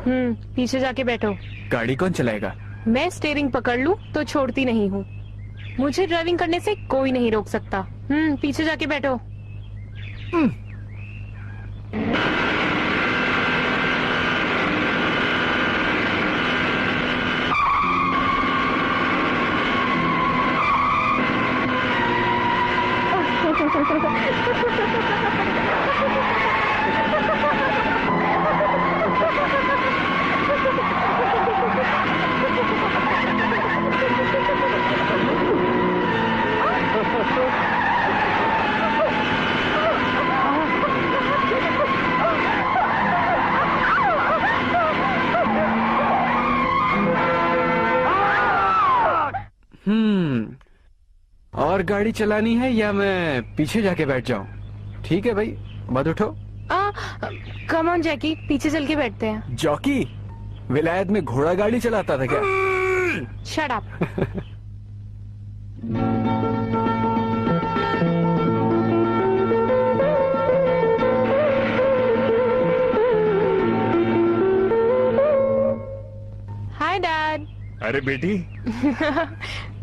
पीछे जाके बैठो। गाड़ी कौन चलाएगा? मैं स्टीयरिंग पकड़ लूं तो छोड़ती नहीं हूँ। मुझे ड्राइविंग करने से कोई नहीं रोक सकता। पीछे जाके बैठो। और गाड़ी चलानी है या मैं पीछे जाके बैठ जाऊं? ठीक है भाई, मत उठो। कम ऑन जैकी, पीछे चल के बैठते हैं। जॉकी विलायत में घोड़ा गाड़ी चलाता था क्या? Shut up. Hi dad. अरे बेटी।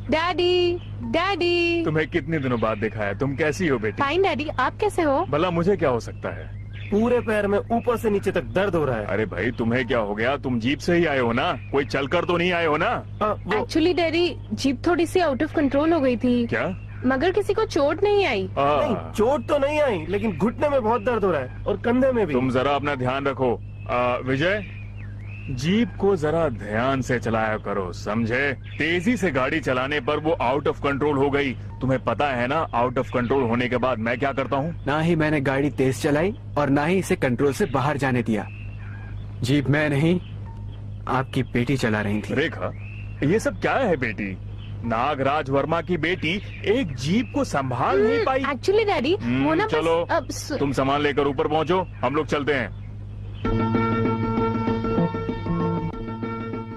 Daddy daddy. तुम्हें कितने दिनों बाद देखा है। तुम कैसी हो बेटी? फाइन डैडी, आप कैसे हो? भला मुझे क्या हो सकता है? पूरे पैर में ऊपर से नीचे तक दर्द हो रहा है। अरे भाई तुम्हें क्या हो गया? तुम जीप से ही आए हो ना? कोई चलकर तो नहीं आए हो ना? एक्चुअली डैडी, जीप थोड़ी सी आउट ऑफ कंट्रोल हो गई थी। क्या? मगर किसी को चोट नहीं आई। नहीं, चोट तो नहीं आई, लेकिन घुटने में बहुत दर्द हो रहा है और कंधे में भी। तुम जरा अपना ध्यान रखो। विजय, जीप को जरा ध्यान से चलाया करो, समझे? तेजी से गाड़ी चलाने पर वो आउट ऑफ कंट्रोल हो गई। तुम्हें पता है ना, आउट ऑफ कंट्रोल होने के बाद मैं क्या करता हूँ? ना ही मैंने गाड़ी तेज चलाई और ना ही इसे कंट्रोल से बाहर जाने दिया। जीप मैं नहीं, आपकी बेटी चला रही थी। रेखा, ये सब क्या है बेटी? नागराज वर्मा की बेटी एक जीप को संभाल नहीं पाई। एक्चुअली डैडी वो ना चलो बस तुम सामान लेकर ऊपर पहुँचो, हम लोग चलते हैं।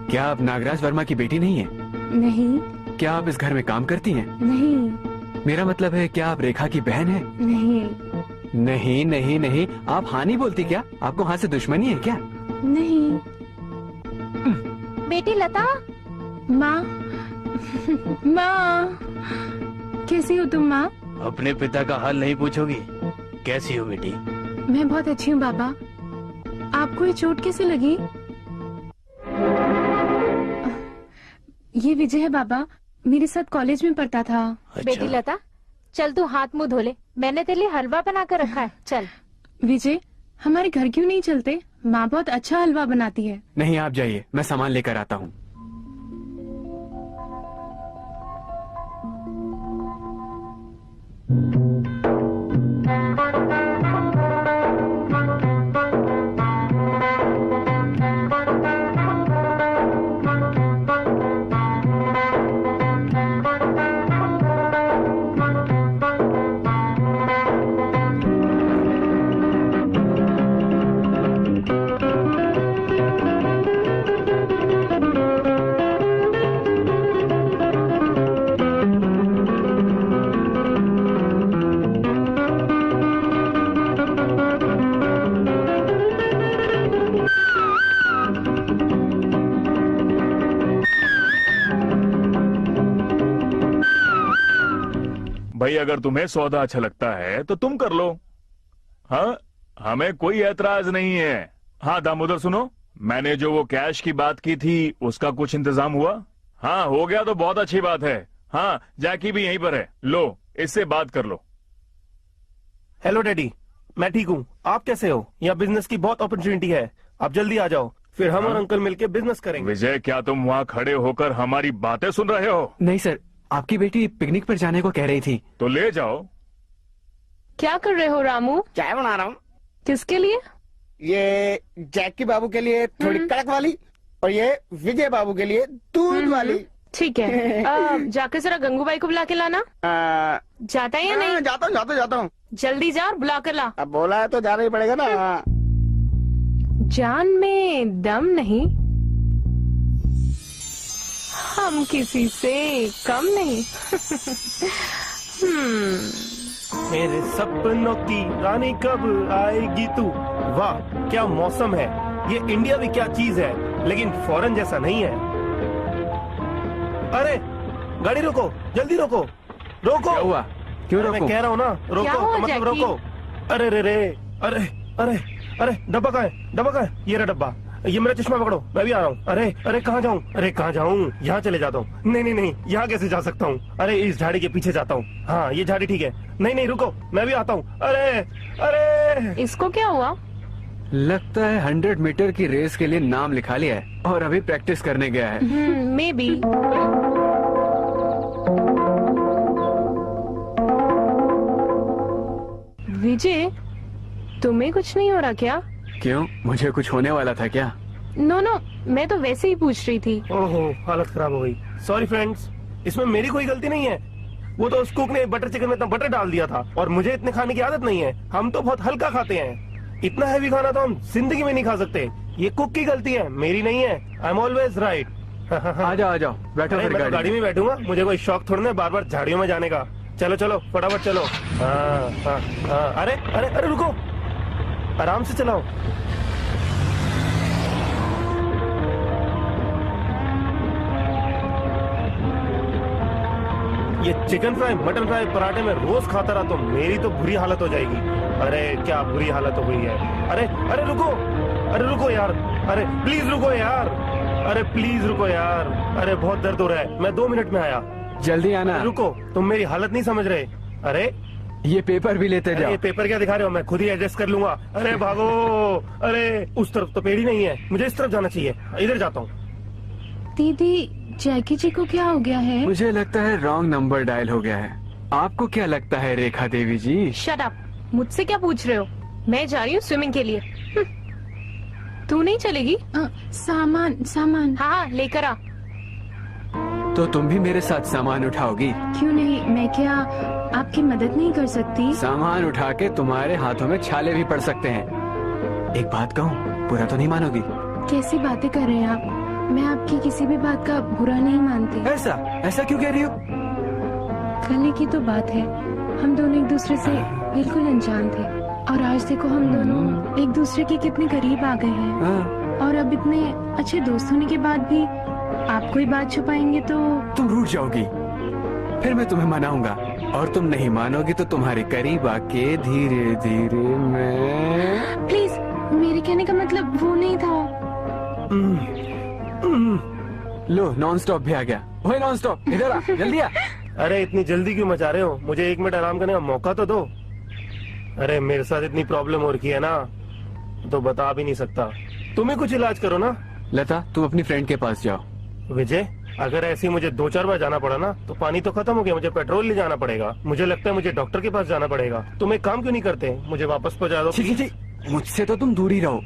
क्या आप नागराज वर्मा की बेटी नहीं है? नहीं। क्या आप इस घर में काम करती हैं? नहीं। मेरा मतलब है, क्या आप रेखा की बहन है? नहीं। नहीं नहीं नहीं, आप हाँ नहीं बोलती क्या? आपको हाँ से दुश्मनी है क्या? नहीं। बेटी लता। माँ। माँ, कैसी हो तुम माँ? अपने पिता का हाल नहीं पूछोगी? कैसी हो बेटी? मैं बहुत अच्छी हूँ बाबा। आपको ये चोट कैसे लगी? ये विजय है बाबा, मेरे साथ कॉलेज में पढ़ता था। अच्छा। बेटी लता, चल तू हाथ मुंह धो ले, मैंने तेरे लिए हलवा बना कर रखा है। चल। विजय, हमारे घर क्यों नहीं चलते? माँ बहुत अच्छा हलवा बनाती है। नहीं, आप जाइए, मैं सामान लेकर आता हूँ। भाई अगर तुम्हें सौदा अच्छा लगता है तो तुम कर लो। हाँ, हमें कोई ऐतराज नहीं है। हाँ दामोदर सुनो, मैंने जो वो कैश की बात की थी उसका कुछ इंतजाम हुआ? हाँ हो गया तो बहुत अच्छी बात है। हाँ, जैकी भी यहीं पर है, लो इससे बात कर लो। हेलो डैडी, मैं ठीक हूँ, आप कैसे हो? यहाँ बिजनेस की बहुत अपॉर्चुनिटी है, आप जल्दी आ जाओ, फिर हम और अंकल मिलके बिजनेस करेंगे। विजय, क्या तुम वहाँ खड़े होकर हमारी बातें सुन रहे हो? नहीं सर, आपकी बेटी पिकनिक पर जाने को कह रही थी। तो ले जाओ। क्या कर रहे हो रामू? चाय बना रहा हूँ। किसके लिए? ये जैकी बाबू के लिए थोड़ी कड़क वाली, और ये विजय बाबू के लिए दूध वाली। ठीक है। जाकर जरा गंगूबाई को बुला के लाना। जाता है या नहीं? जाता हूँ। जल्दी जा और बुला कर ला। अब बोला है तो जाना ही पड़ेगा ना। जान में दम नहीं, हम किसी से कम नहीं। मेरे सपनों की रानी कब आएगी तू? वाह क्या मौसम है, ये इंडिया भी क्या चीज है, लेकिन फॉरेन जैसा नहीं है। अरे गाड़ी रोको, जल्दी रोको, रोको। क्या हुआ? क्यों अरे रोको? मैं कह रहा हूँ ना, क्या रोको हुआ, तो मतलब जैकी? रोको। अरे रे रे, अरे अरे अरे, डब्बा कहाँ है? डब्बा कहाँ है? ये रहा डब्बा। ये मेरा चश्मा पकड़ो, मैं भी आ रहा हूँ। अरे अरे कहाँ जाऊँ? अरे कहाँ जाऊँ? यहाँ चले जाता हूँ। नहीं नहीं नहीं, यहाँ कैसे जा सकता हूँ? अरे इस झाड़ी के पीछे जाता हूँ। हाँ ये झाड़ी ठीक है। नहीं नहीं रुको, मैं भी आता हूँ। अरे अरे इसको क्या हुआ? लगता है 100 मीटर की रेस के लिए नाम लिखा लिया है और अभी प्रैक्टिस करने गया है। May be. विजय, तुम्हें कुछ नहीं हो रहा क्या? क्यों, मुझे कुछ होने वाला था क्या? नो नो, मैं तो वैसे ही पूछ रही थी। ओहो, हालत खराब हो गई। सॉरी फ्रेंड्स, इसमें मेरी कोई गलती नहीं है। वो तो उस कुक ने बटर चिकन में इतना बटर डाल दिया था और मुझे इतने खाने की आदत नहीं है। हम तो बहुत हल्का खाते हैं। इतना हैवी खाना तो हम जिंदगी में नहीं खा सकते। ये कुक की गलती है, मेरी नहीं है। I am always right. आ जाओ बैठो फिर मैं तो गाड़ी में बैठूंगा, मुझे कोई शौक थोड़ा ना बार बार झाड़ियों में जाने का। चलो चलो फटाफट चलो। हाँ हाँ हाँ, अरे अरे अरे रुको, आराम से चलाओ। ये चिकन फ्राई, मटन फ्राई पराठे में रोज खाता रहा तो मेरी तो बुरी हालत हो जाएगी। अरे क्या बुरी हालत हो गई है। अरे अरे रुको यार, अरे प्लीज रुको यार, अरे प्लीज रुको यार। अरे बहुत दर्द हो रहा है, मैं 2 मिनट में आया। जल्दी आना। रुको, तुम मेरी हालत नहीं समझ रहे। अरे ये पेपर भी लेते अरे जाओ। ये पेपर क्या दिखा रहे हो? मैं खुद ही एडजस्ट कर लूंगा। अरे भागो। अरे उस तरफ तो पेड़ ही नहीं है, मुझे इस तरफ जाना चाहिए। इधर जाता हूँ। दीदी, जैकी जी को क्या हो गया है? मुझे लगता है रॉन्ग नंबर डायल हो गया है। आपको क्या लगता है रेखा देवी जी? शट अप, मुझसे क्या पूछ रहे हो? मैं जा रही हूँ स्विमिंग के लिए। तू नहीं चलेगी? सामान। हाँ लेकर आ। तो तुम भी मेरे साथ सामान उठाओगी? क्यों नहीं, मैं क्या आपकी मदद नहीं कर सकती? सामान उठा के तुम्हारे हाथों में छाले भी पड़ सकते हैं। एक बात कहूँ, बुरा तो नहीं मानोगी? कैसी बातें कर रहे हैं आप? मैं आपकी किसी भी बात का बुरा नहीं मानती। ऐसा क्यों कह रही हो? कल की तो बात है, हम दोनों एक दूसरे से बिल्कुल अनजान थे और आज देखो हम दोनों एक दूसरे के कितने करीब आ गए हैं। और अब इतने अच्छे दोस्त होने के बाद भी आप कोई बात छुपाएंगे तो तुम रूठ जाओगी, फिर मैं तुम्हें मनाऊंगा और तुम नहीं मानोगी तो तुम्हारे करीब आके धीरे धीरे मैं... प्लीज, मेरे कहने का मतलब वो नहीं था। लो, नॉन स्टॉप भी आ गया। ओए नॉन स्टॉप, इधर आ, जल्दी आ। अरे इतनी जल्दी क्यों मचा रहे हो? मुझे 1 मिनट आराम करने का मौका तो दो। अरे मेरे साथ इतनी प्रॉब्लम हो रखी है ना, तो बता भी नहीं सकता। तुम्हें कुछ इलाज करो ना। लता, तुम अपनी फ्रेंड के पास जाओ। विजय, अगर ऐसे मुझे 2-4 बार जाना पड़ा ना तो पानी तो खत्म हो गया, मुझे पेट्रोल ले जाना पड़ेगा। मुझे लगता है मुझे डॉक्टर के पास जाना पड़ेगा। तुम एक काम क्यों नहीं करते, मुझे वापस पहुंचा दो। जी, मुझसे तो तुम दूर ही रहो।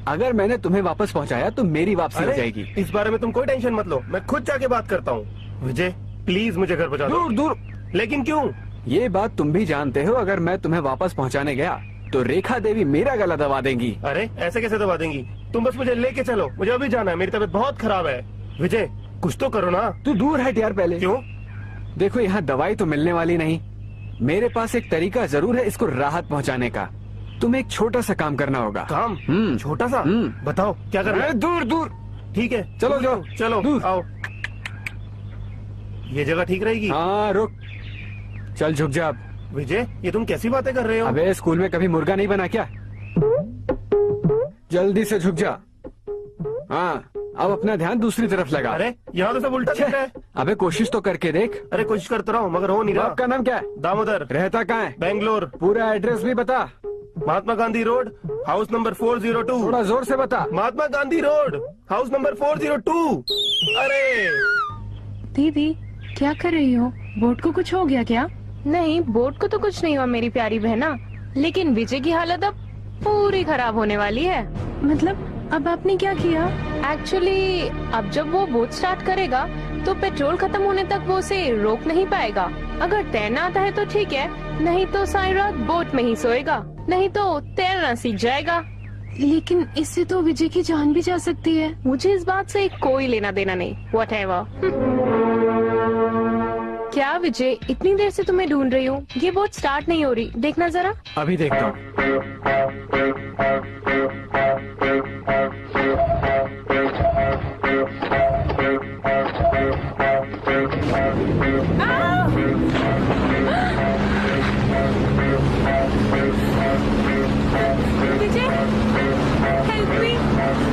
अगर मैंने तुम्हें वापस पहुंचाया तो मेरी वापसी हो जाएगी। इस बारे में तुम कोई टेंशन मत लो, मैं खुद जाके बात करता हूँ। विजय प्लीज मुझे घर पहुंचा दो। दूर। लेकिन क्यों? ये बात तुम भी जानते हो, अगर मैं तुम्हें वापस पहुंचाने गया तो रेखा देवी मेरा गला दबा देंगी। अरे ऐसे कैसे दबा देंगी? तुम बस मुझे लेके चलो, मुझे अभी जाना है, मेरी तबीयत बहुत खराब है। विजय कुछ तो करो ना। तू दूर हट यार पहले। क्यों? देखो, यहाँ दवाई तो मिलने वाली नहीं। मेरे पास एक तरीका जरूर है इसको राहत पहुँचाने का। तुम्हें एक छोटा सा काम करना होगा। काम? छोटा सा? बताओ क्या करना है? दूर। ठीक है, चलो जाओ, चलो दूर आओ। ये जगह ठीक रहेगी? हाँ रुक, चल झुक जा। विजय ये तुम कैसी बातें कर रहे हो? अबे स्कूल में कभी मुर्गा नहीं बना क्या? जल्दी से झुक जा। हाँ, अब अपना ध्यान दूसरी तरफ लगा। अरे यहाँ तो सब उल्टा दिख रहा है। अबे कोशिश तो करके देख। अरे कोशिश करता रहा हूँ मगर हो नहीं रहा। आपका नाम क्या है? दामोदर। रहता कहाँ है? बेंगलोर। पूरा एड्रेस भी बता। Mahatma Gandhi road, house number 402। थोड़ा जोर से बता। Mahatma Gandhi road, house number 402। अरे दीदी, क्या कर रही हो? बोट को कुछ हो गया क्या? नहीं, बोट को तो कुछ नहीं हुआ मेरी प्यारी बहना, लेकिन विजय की हालत अब पूरी खराब होने वाली है। मतलब अब आपने क्या किया? एक्चुअली अब जब वो बोट स्टार्ट करेगा तो पेट्रोल खत्म होने तक वो उसे रोक नहीं पाएगा। अगर तैरना आता है तो ठीक है, नहीं तो सारी रात बोट में ही सोएगा, नहीं तो तैरना सीख जाएगा। लेकिन इससे तो विजय की जान भी जा सकती है। मुझे इस बात से कोई लेना देना नहीं। व्हाटएवर। क्या विजय, इतनी देर से तुम्हें ढूंढ रही हूँ, ये बोट स्टार्ट नहीं हो रही, देखना जरा। अभी देखता हूँ।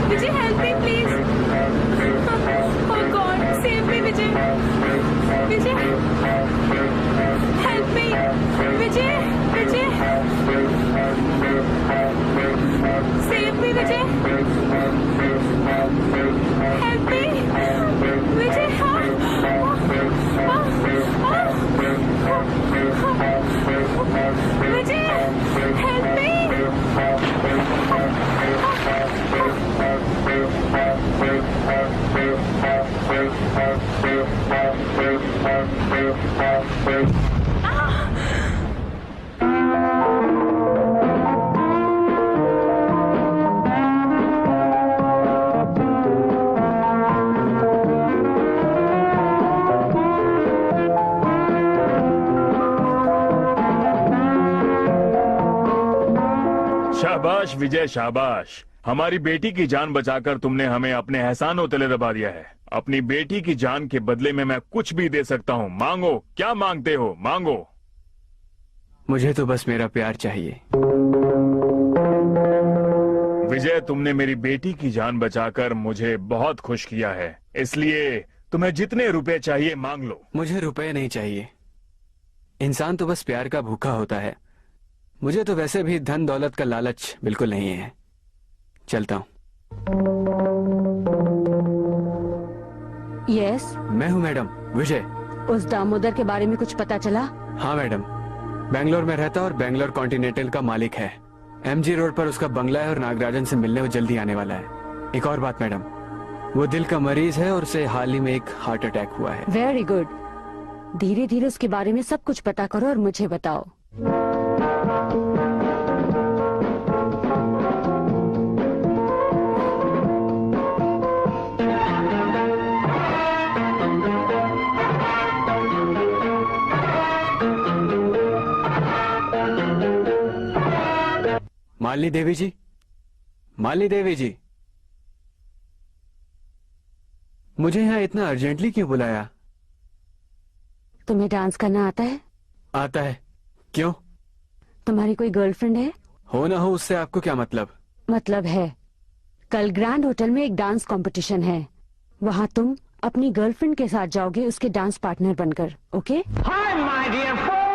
Vijay help me please. Oh god save me Vijay. Vijay help me Vijay. Vijay save me Vijay. Help me Vijay. Vijay help me. शाबाश विजय शाबाश। हमारी बेटी की जान बचाकर तुमने हमें अपने एहसानों तले दबा दिया है। अपनी बेटी की जान के बदले में मैं कुछ भी दे सकता हूँ। मांगो, क्या मांगते हो, मांगो। मुझे तो बस मेरा प्यार चाहिए। विजय, तुमने मेरी बेटी की जान बचाकर मुझे बहुत खुश किया है, इसलिए तुम्हें जितने रुपए चाहिए मांग लो। मुझे रुपए नहीं चाहिए। इंसान तो बस प्यार का भूखा होता है। मुझे तो वैसे भी धन दौलत का लालच बिल्कुल नहीं है। चलता हूँ। यस, मैं हूँ मैडम, विजय। उस दामोदर के बारे में कुछ पता चला? हाँ मैडम, बेंगलोर में रहता और बेंगलोर कॉन्टिनेंटल का मालिक है। MG रोड पर उसका बंगला है और नागराजन से मिलने वो जल्दी आने वाला है। एक और बात मैडम, वो दिल का मरीज है और उसे हाल ही में एक हार्ट अटैक हुआ है। Very good. धीरे धीरे उसके बारे में सब कुछ पता करो और मुझे बताओ। मालिनी देवी जी, मालिनी देवी जी, मुझे यहाँ इतना अर्जेंटली क्यों बुलाया? तुम्हें डांस करना आता है? आता है। क्यों? तुम्हारी कोई गर्लफ्रेंड है? हो ना हो उससे आपको क्या मतलब? मतलब है, कल ग्रैंड होटल में एक डांस कंपटीशन है। वहाँ तुम अपनी गर्लफ्रेंड के साथ जाओगे उसके डांस पार्टनर बनकर। ओके? हाय माय डियर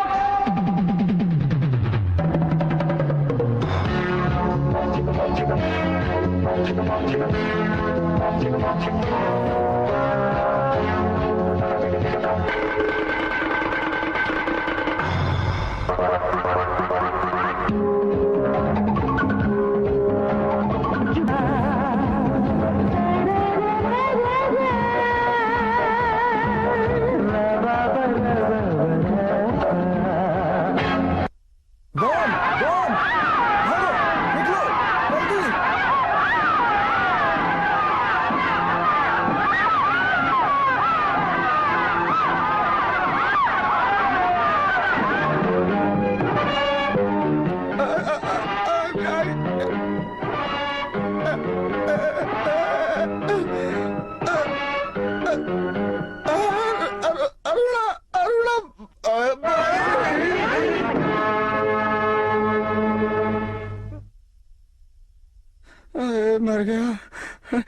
मर गया।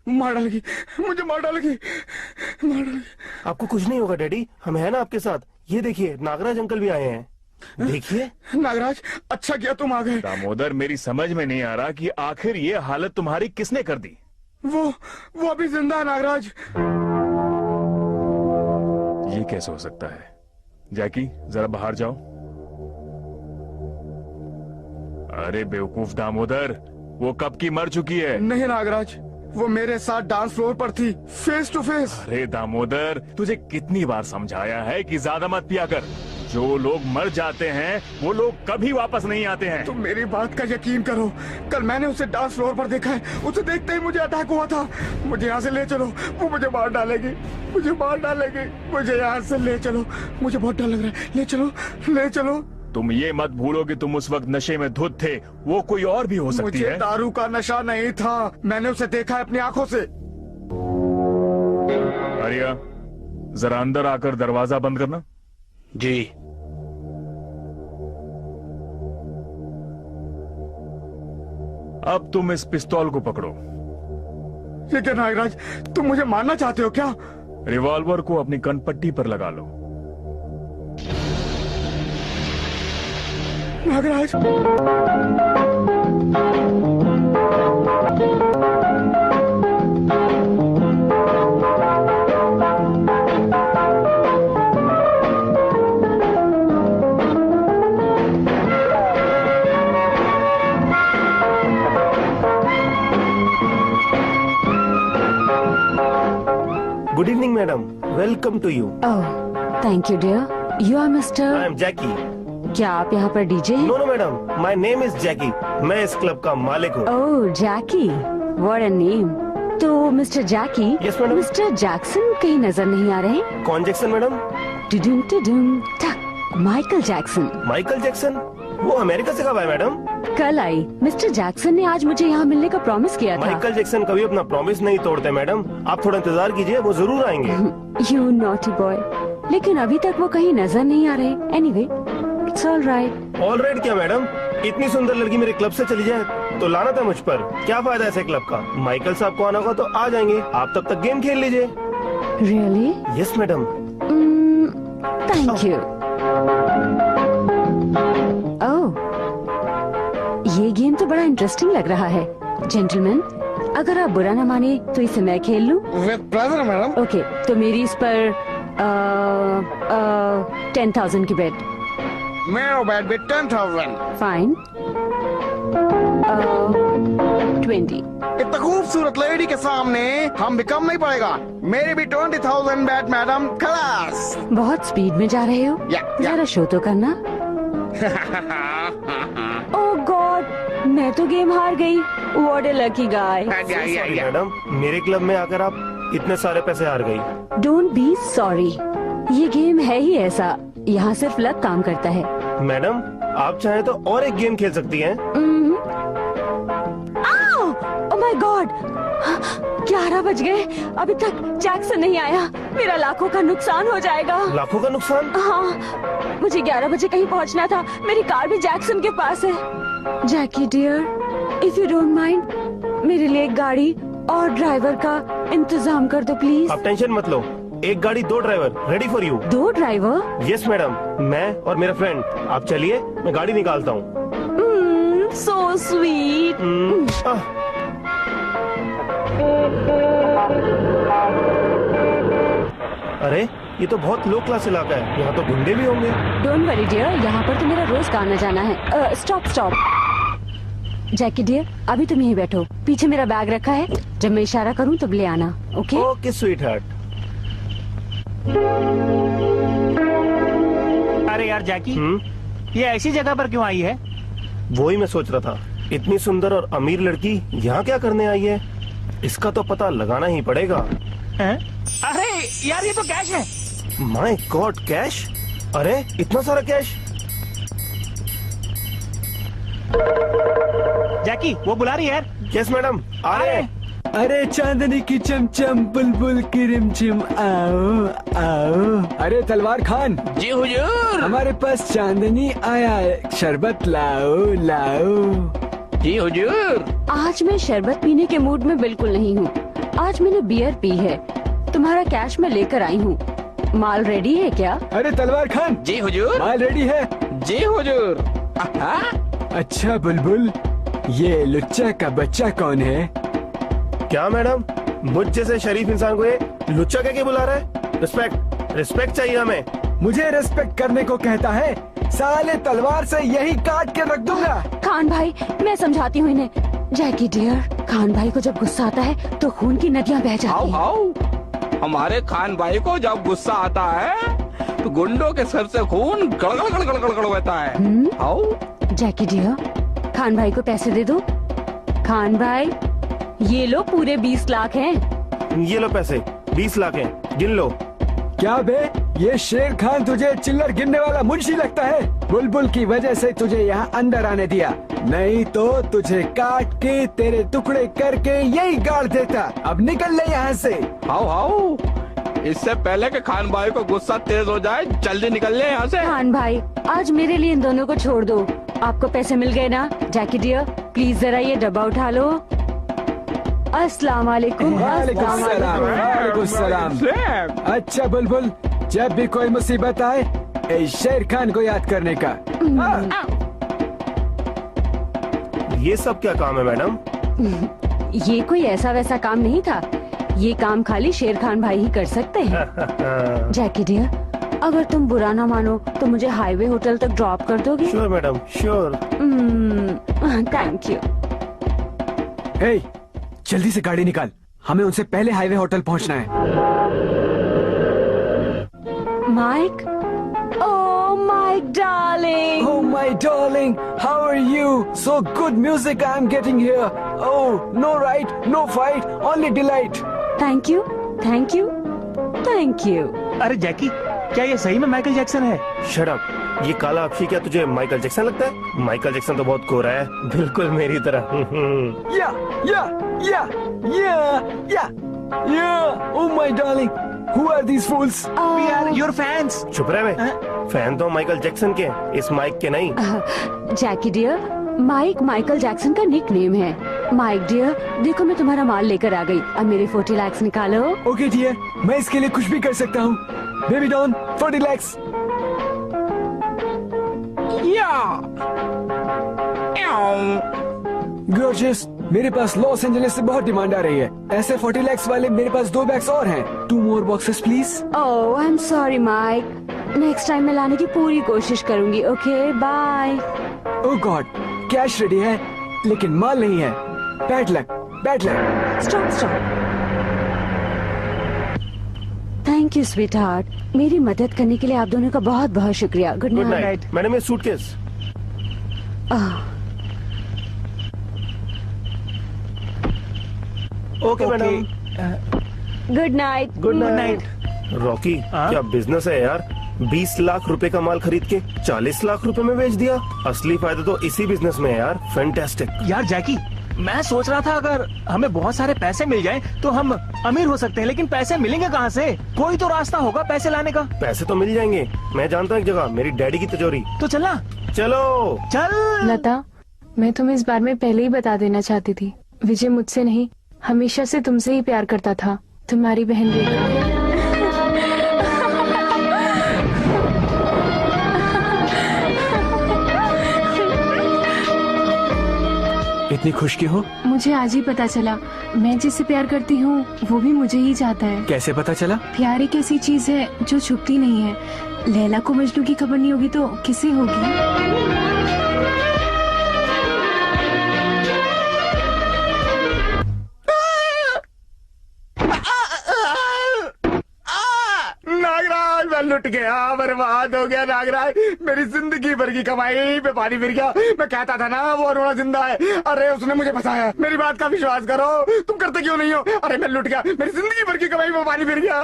मार डालेगी मुझे, मार डालेगी, मार डालेगी। आपको कुछ नहीं होगा डैडी, हम है ना आपके साथ। ये देखिए नागराज अंकल भी आए हैं। देखिए नागराज, अच्छा किया तुम आ गए। दामोदर, मेरी समझ में नहीं आ रहा कि आखिर ये हालत तुम्हारी किसने कर दी। वो अभी जिंदा है नागराज। ये कैसे हो सकता है? जैकी, जरा बाहर जाओ। अरे बेवकूफ दामोदर, वो कब की मर चुकी है। नहीं नागराज, वो मेरे साथ डांस फ्लोर पर थी, फेस टू फेस। अरे दामोदर, तुझे कितनी बार समझाया है कि ज्यादा मत पिया कर। जो लोग मर जाते हैं वो लोग कभी वापस नहीं आते हैं। तुम मेरी बात का यकीन करो, कल मैंने उसे डांस फ्लोर पर देखा है। उसे देखते ही मुझे अटैक हुआ था। मुझे यहाँ से ले चलो, वो मुझे मार डालेगी, मुझे मार डालेगी। मुझे यहाँ से ले चलो, मुझे बहुत डर लग रहा है। ले चलो, ले चलो। तुम ये मत भूलो कि तुम उस वक्त नशे में धुत थे। वो कोई और भी हो सकती है। मुझे दारू का नशा नहीं था, मैंने उसे देखा है अपनी आंखों से। आर्या, जरा अंदर आकर दरवाजा बंद करना। जी। अब तुम इस पिस्तौल को पकड़ो। ये क्या नागराज, तुम मुझे मारना चाहते हो क्या? रिवॉल्वर को अपनी कनपट्टी पर लगा लो। Nagraj, good evening madam, welcome to you. Oh, thank you dear. You are mister? I am Jackie. क्या आप यहाँ पर डीजे हैं? No no madam, my name is Jackie. मैं इस क्लब का मालिक हूँ। Oh Jackie, what a name. तो mister Jackie, Yes, madam. Mister Jackson कहीं नजर नहीं आ रहे? कौन जैक्सन मैडम? टुडुम टुडुम टक, माइकल जैक्सन। Michael Jackson? वो अमेरिका से कब आया मैडम? कल आई। मिस्टर जैक्सन ने आज मुझे यहाँ मिलने का प्रॉमिस किया था। माइकल जैक्सन कभी अपना प्रॉमिस नहीं तोड़ते मैडम। आप थोड़ा इंतजार कीजिए, वो जरूर आएंगे। यू नॉटी बॉय, लेकिन अभी तक वो कहीं नजर नहीं आ रहे। Anyway, it's all right. All right क्या मैडम? इतनी सुंदर लड़की मेरे क्लब से चली जाए तो लाना था मुझ पर। क्या फायदा ऐसे क्लब का? माइकल साहब को आना होगा तो आ जाएंगे, आप तब तक गेम खेल लीजिए। Really? Yes madam. Thank you. Oh, ये गेम तो बड़ा इंटरेस्टिंग लग रहा है। जेंटलमैन, अगर आप बुरा न माने तो इसे मैं खेल लूं? With pleasure madam. ओके, तो मेरी इस पर 10,000 की बेट। मेरा बैट भी 10,000। फाइन। 20। इतना खूबसूरत लेडी के सामने हम भी कम नहीं पड़ेगा। मेरी भी 20,000 बैट मैडम। खलास। बहुत स्पीड में जा रहे हो, या। जरा शो तो करना। ओह गॉड, मैं तो गेम हार गई। What a lucky guy. Sorry madam, मेरे क्लब में आकर आप इतने सारे पैसे हार गई। डोंट बी सॉरी, ये गेम है ही ऐसा, यहाँ सिर्फ लक काम करता है। मैडम, आप चाहें तो और एक गेम खेल सकती हैं। ओह माय गॉड, 11 बज गए, अभी तक जैक्सन नहीं आया। मेरा लाखों का नुकसान हो जाएगा। लाखों का नुकसान? हाँ, मुझे 11 बजे कहीं पहुंचना था। मेरी कार भी जैक्सन के पास है। Jackie dear, if you don't mind, मेरे लिए एक गाड़ी और ड्राइवर का इंतजाम कर दो प्लीज। आप टेंशन मत लो, एक गाड़ी 2 driver ready for you. 2 driver? Yes madam, मैं और मेरा फ्रेंड। आप चलिए, मैं गाड़ी निकालता हूँ। So sweet. अरे, ये तो बहुत लो क्लास इलाका है, यहाँ तो गुंडे भी होंगे। डोंट वरी डियर, यहाँ पर तो मेरा रोज का आना जाना है। Stop stop. जैकी डियर, अभी तुम यहीं बैठो, पीछे मेरा बैग रखा है, जब मैं इशारा करूँ तब ले आना। ओके? Okay sweet heart. अरे यार जैकी, ये ऐसी जगह पर क्यों आई है? वही मैं सोच रहा था, इतनी सुंदर और अमीर लड़की यहाँ क्या करने आई है? इसका तो पता लगाना ही पड़ेगा। अरे यार, ये तो कैश है। My God, cash? अरे इतना सारा कैश? जैकी, वो बुला रही है यार। यस मैडम, आ रहे हैं। अरे चांदनी की चमचम बुलबुल की रिमझिम, आओ आओ। अरे तलवार खान जी हुजूर। हमारे पास चांदनी आया है, शरबत लाओ लाओ। जी हुजूर। आज मैं शरबत पीने के मूड में बिल्कुल नहीं हूँ। आज मैंने बियर पी है। तुम्हारा कैश मैं लेकर आई हूँ। माल रेडी है क्या? अरे तलवार खान। जी हुजूर। माल रेडी है? जी हुजूर। अच्छा बुलबुल, ये लुच्चा का बच्चा कौन है? क्या मैडम, मुझ जैसे शरीफ इंसान को ये लुच्चा कह के बुला रहा है? रिस्पेक्ट, रिस्पेक्ट चाहिए हमें। मुझे रिस्पेक्ट करने को कहता है? साले तलवार से यही काट के रख दूंगा। खान भाई, मैं समझाती हूँ इन्हें। जैकी डियर, खान भाई को जब गुस्सा आता है तो खून की नदियाँ बह जाती हैं। हमारे खान भाई को जब गुस्सा आता है तो गुंडों के सर से खून गड़गड़ गड़गड़ गड़गड़ बहता है। आओ जैकी डियर, खान भाई को पैसे दे दो। खान भाई, ये लो पूरे 20 लाख हैं। ये लो पैसे, 20 लाख हैं, गिन लो। क्या बे, ये शेर खान तुझे चिल्लर गिनने वाला मुंशी लगता है? बुलबुल की वजह से तुझे यहाँ अंदर आने दिया, नहीं तो तुझे काट के तेरे टुकड़े करके यही गाड़ देता। अब निकल ले यहाँ से। आओ आओ, इससे पहले कि खान भाई को गुस्सा तेज हो जाए, जल्दी निकल ले यहाँ से। खान भाई, आज मेरे लिए इन दोनों को छोड़ दो। आपको पैसे मिल गए ना? जैकी डियर, प्लीज जरा ये डब्बा उठा लो। अस्सलाम वालेकुम। अस्सलाम वालेकुम। सलाम। अच्छा बुलबुल, जब भी कोई मुसीबत आए शेर खान को याद करने का। ये सब क्या काम है मैडम? ये कोई ऐसा वैसा काम नहीं था, ये काम खाली शेर खान भाई ही कर सकते हैं। जैकी डियर, अगर तुम बुरा ना मानो तो मुझे हाईवे होटल तक ड्रॉप कर दोगे? Sure madam, sure. Thank you. Hey, जल्दी से गाड़ी निकाल, हमें उनसे पहले हाईवे होटल पहुंचना है। Mike, oh my darling. Oh my darling, how are you? So good music I am getting here. Oh, no right, no fight, only delight. Thank you, thank you, thank you. अरे जैकी, क्या ये सही में माइकल जैक्सन है? Shut up. ये काला अक्षी क्या तुझे माइकल जैक्सन लगता है? माइकल जैक्सन तो बहुत गोरा है, बिल्कुल मेरी तरह। Yeah, yeah, yeah, yeah, yeah, yeah. Oh my darling, who are these fools? We are your fans. चुप रहे बे। फैन तो माइकल जैक्सन के, इस माइक के नहीं। जैकी डियर, माइक माइकल जैक्सन का निक नेम है। माइक डियर, देखो मैं तुम्हारा माल लेकर आ गई, अब मेरे 40 lakhs निकालो। Okay dear, मैं इसके लिए कुछ भी कर सकता हूँ। Baby doll, 40 lakhs. Gorgeous, मेरे पास लॉस एंजलिस से बहुत डिमांड आ रही है। ऐसे 40 lakhs वाले मेरे पास 2 बैग्स और हैं। 2 more boxes please. Oh, I'm sorry, Mike. Next time मैं लाने की पूरी कोशिश करूंगी। Okay, bye. Oh God, cash ready है, लेकिन माल नहीं है। Bad luck, bad luck. Stop, stop. Thank you sweetheart, मेरी मदद करने के लिए आप दोनों का बहुत बहुत शुक्रिया। Good good night. Night madam. ये suitcase. Okay madam. Good night. Good night. Rocky, क्या बिजनेस है यार? 20 लाख रुपए का माल खरीद के 40 लाख रुपए में बेच दिया। असली फायदा तो इसी बिजनेस में है यार। फैंटास्टिक। यार जैकी, मैं सोच रहा था अगर हमें बहुत सारे पैसे मिल जाएं तो हम अमीर हो सकते हैं, लेकिन पैसे मिलेंगे कहाँ से? कोई तो रास्ता होगा पैसे लाने का। पैसे तो मिल जाएंगे, मैं जानता हूँ एक जगह, मेरी डैडी की तिजोरी। तो चलना। चलो चल। लता, मैं तुम्हें इस बार में पहले ही बता देना चाहती थी, विजय मुझसे नहीं हमेशा से तुमसे ही प्यार करता था। तुम्हारी बहन रेखा। इतनी खुश क्यों हो? मुझे आज ही पता चला, मैं जिससे प्यार करती हूँ वो भी मुझे ही चाहता है। कैसे पता चला? प्यार एक ऐसी चीज है जो छुपती नहीं है। लैला को मजनू की खबर नहीं होगी तो किसे होगी? नागराज, मैं लुट गया, बर्बाद हो गया नागराज। मेरी जिंदगी भर की कमाई पे पानी फिर गया। मैं कहता था ना वो अरुणा जिंदा है, अरे उसने मुझे फंसाया। मेरी बात का विश्वास करो, तुम करते क्यों नहीं हो? अरे मैं लुट गया, मेरी जिंदगी भर की कमाई पे पानी फिर गया।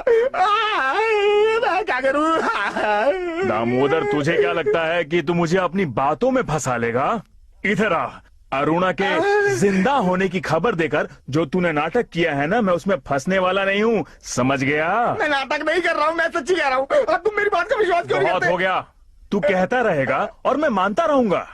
मैं क्या करूँ? दामोदर, तुझे क्या लगता है कि तू मुझे अपनी बातों में फंसा लेगा? इधर आ। अरुणा के जिंदा होने की खबर देकर जो तूने नाटक किया है ना, मैं उसमें फंसने वाला नहीं हूँ, समझ गया? मैं नाटक नहीं कर रहा हूँ, मैं सच्ची कह रहा हूँ। अब तुम मेरी बात का विश्वास क्यों नहीं बहुत करते? हो गया, तू कहता रहेगा और मैं मानता रहूंगा।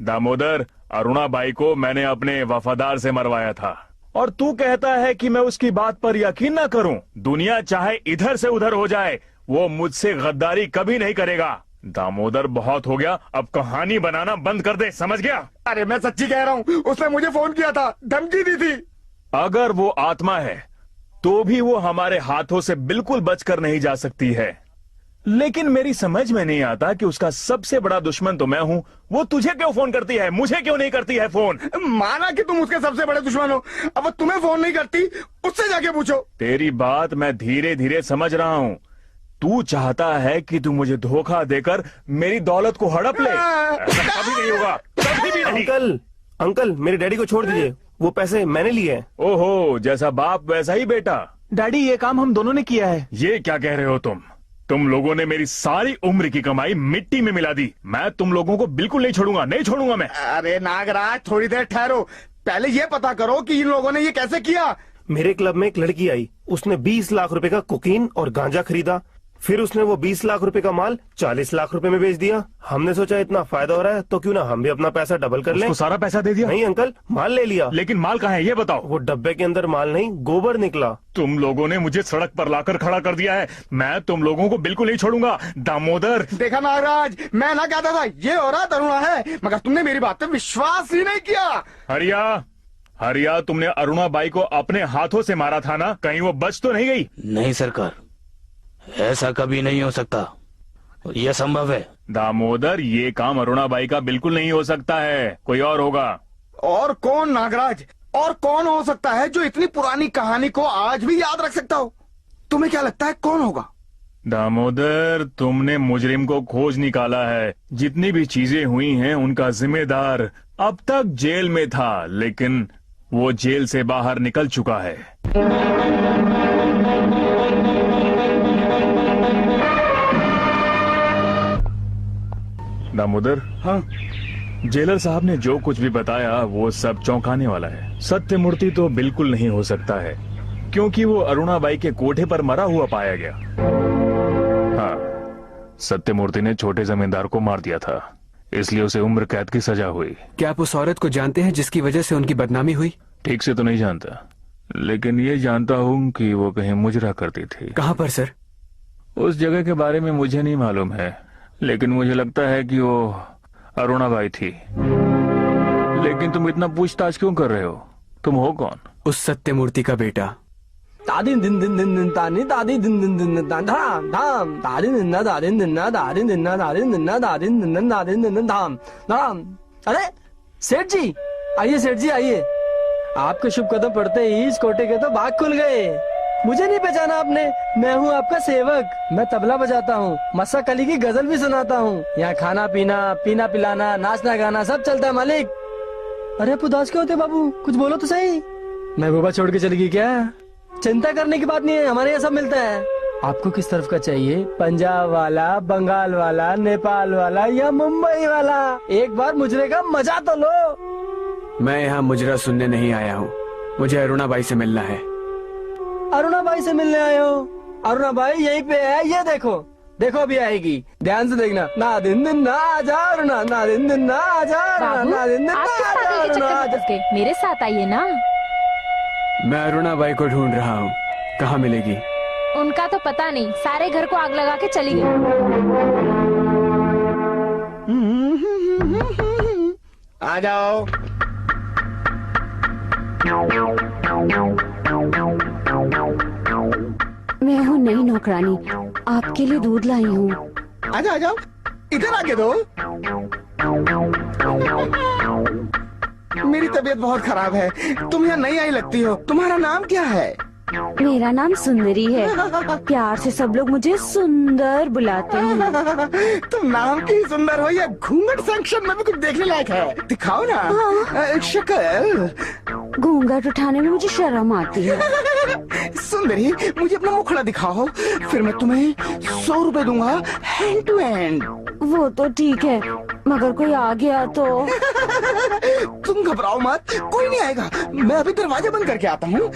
दामोदर, अरुणा बाई को मैंने अपने वफादार से मरवाया था और तू कहता है कि मैं उसकी बात पर यकीन न करूं। दुनिया चाहे इधर से उधर हो जाए, वो मुझसे गद्दारी कभी नहीं करेगा। दामोदर, बहुत हो गया, अब कहानी बनाना बंद कर दे, समझ गया? अरे मैं सच्ची कह रहा हूँ, उसने मुझे फोन किया था, धमकी दी थी। अगर वो आत्मा है तो भी वो हमारे हाथों से बिल्कुल बचकर नहीं जा सकती है, लेकिन मेरी समझ में नहीं आता कि उसका सबसे बड़ा दुश्मन तो मैं हूँ। वो तुझे क्यों फोन करती है, मुझे क्यों नहीं करती है फोन? माना कि तुम उसके सबसे बड़े दुश्मन हो, अब वो तुम्हें फोन नहीं करती, उससे जाके पूछो। तेरी बात मैं धीरे धीरे समझ रहा हूँ। तू चाहता है कि तू मुझे धोखा देकर मेरी दौलत को हड़प ले। ऐसा कभी नहीं होगा, कभी भी नहीं। अंकल, अंकल, मेरे डैडी को छोड़ दीजिए, वो पैसे मैंने लिए हैं। ओहो, जैसा बाप वैसा ही बेटा। डैडी, ये काम हम दोनों ने किया है। ये क्या कह रहे हो तुम लोगों ने मेरी सारी उम्र की कमाई मिट्टी में मिला दी। मैं तुम लोगों को बिल्कुल नहीं छोड़ूंगा, नहीं छोड़ूंगा मैं। अरे नागराज, थोड़ी देर ठहरो, पहले ये पता करो कि इन लोगों ने ये कैसे किया। मेरे क्लब में एक लड़की आई, उसने 20 लाख रुपए का कोकीन और गांजा खरीदा, फिर उसने वो 20 लाख रुपए का माल 40 लाख रुपए में बेच दिया। हमने सोचा इतना फायदा हो रहा है तो क्यों ना हम भी अपना पैसा डबल कर लें। उसको सारा पैसा दे दिया? नहीं अंकल, माल ले लिया। लेकिन माल कहाँ है ये बताओ। वो डब्बे के अंदर माल नहीं, गोबर निकला। तुम लोगों ने मुझे सड़क पर लाकर खड़ा कर दिया है। मैं तुम लोगों को बिल्कुल नहीं छोड़ूंगा। दामोदर, देखा नागराज, मैं ना कहता था ये हो रहा अरुणा है, मगर तुमने मेरी बात पे विश्वास ही नहीं किया। हरिया, तुमने अरुणा बाई को अपने हाथों से मारा था ना? कहीं वो बच तो नहीं गई? नहीं सरकार, ऐसा कभी नहीं हो सकता, यह संभव है। दामोदर, ये काम अरुणा बाई का बिल्कुल नहीं हो सकता है, कोई और होगा। और कौन नागराज, और कौन हो सकता है जो इतनी पुरानी कहानी को आज भी याद रख सकता हो? तुम्हें क्या लगता है कौन होगा? दामोदर, तुमने मुजरिम को खोज निकाला है। जितनी भी चीजें हुई हैं उनका जिम्मेदार अब तक जेल में था, लेकिन वो जेल से बाहर निकल चुका है। दामोदर, हाँ? जेलर साहब ने जो कुछ भी बताया वो सब चौंकाने वाला है। सत्यमूर्ति तो बिल्कुल नहीं हो सकता है, क्योंकि वो अरुणा बाई के कोठे पर मरा हुआ पाया गया। हाँ, सत्यमूर्ति ने छोटे जमींदार को मार दिया था, इसलिए उसे उम्र कैद की सजा हुई। क्या आप उस औरत को जानते हैं जिसकी वजह से उनकी बदनामी हुई? ठीक से तो नहीं जानता, लेकिन ये जानता हूँ कि वो कहीं मुजरा करती थी। कहाँ पर सर? उस जगह के बारे में मुझे नहीं मालूम है, लेकिन मुझे लगता है कि वो अरुणा बाई थी। लेकिन तुम इतना पूछताछ क्यों कर रहे हो? तुम हो कौन? उस सत्यमूर्ति का बेटा। दादी दिन दिन दिन दिन तानी, दादी दिन दिन दिन दिन धाम धाम, दादी निन्ना दादी निन्ना दादी निन्ना दादी निन्ना दादी निन्ना दादी निन्ना धाम धाम। अरे सेठ जी आइए, सेठ जी आइए। आपके शुभ कदम पड़ते ही इस कोटे के तो बाग खुल गए। मुझे नहीं पहचाना आपने? मैं हूँ आपका सेवक। मैं तबला बजाता हूँ, मस्सा कली की गजल भी सुनाता हूँ। यहाँ खाना पीना, पीना पिलाना, नाचना गाना सब चलता है मालिक। अरे आप उदास क्यों होते बाबू, कुछ बोलो तो सही। महबूबा छोड़ के चली गई क्या? चिंता करने की बात नहीं है, हमारे यहाँ सब मिलता है। आपको किस तरफ का चाहिए? पंजाब वाला, बंगाल वाला, नेपाल वाला या मुंबई वाला? एक बार मुजरे का मजा तो लो। मैं यहाँ मुजरा सुनने नहीं आया हूँ, मुझे अरुणा बाई से मिलना है। अरुणा बाई से मिलने आए हो? अरुणा बाई यहीं पे है, ये देखो देखो अभी आएगी, ध्यान से देखना। ना दिन दिन ना आजा अरुणा, ना दिन दिन ना आजा अरुणा, ना दिन दिन ना आप क्यों आजा पागल के चक्कर में अरुणा। फंस गए? मेरे साथ आइए ना। मैं अरुणा बाई को ढूंढ रहा हूँ, कहाँ मिलेगी? उनका तो पता नहीं, सारे घर को आग लगा के चली गई। आ जाओ। मैं हूँ नई नौकरानी, आपके लिए दूध लाई हूँ। आ जाओ, इधर आके दो। मेरी तबीयत बहुत खराब है, तुम यहाँ नई आई लगती हो। तुम्हारा नाम क्या है? मेरा नाम सुंदरी है, प्यार से सब लोग मुझे सुंदर बुलाते हैं। तुम नाम की सुंदर हो या घूंघट सेक्शन में भी कुछ देखने लायक है? दिखाओ ना शक्ल। घूंघट उठाने में मुझे शर्म आती है। सुंदरी, मुझे अपना मुखड़ा दिखाओ, फिर मैं तुम्हें 100 रुपए दूंगा हैंड टू हैंड। वो तो ठीक है, मगर कोई आ गया तो? तुम घबराओ मत, कोई नहीं आएगा। मैं अभी दरवाजा बंद करके आता हूँ।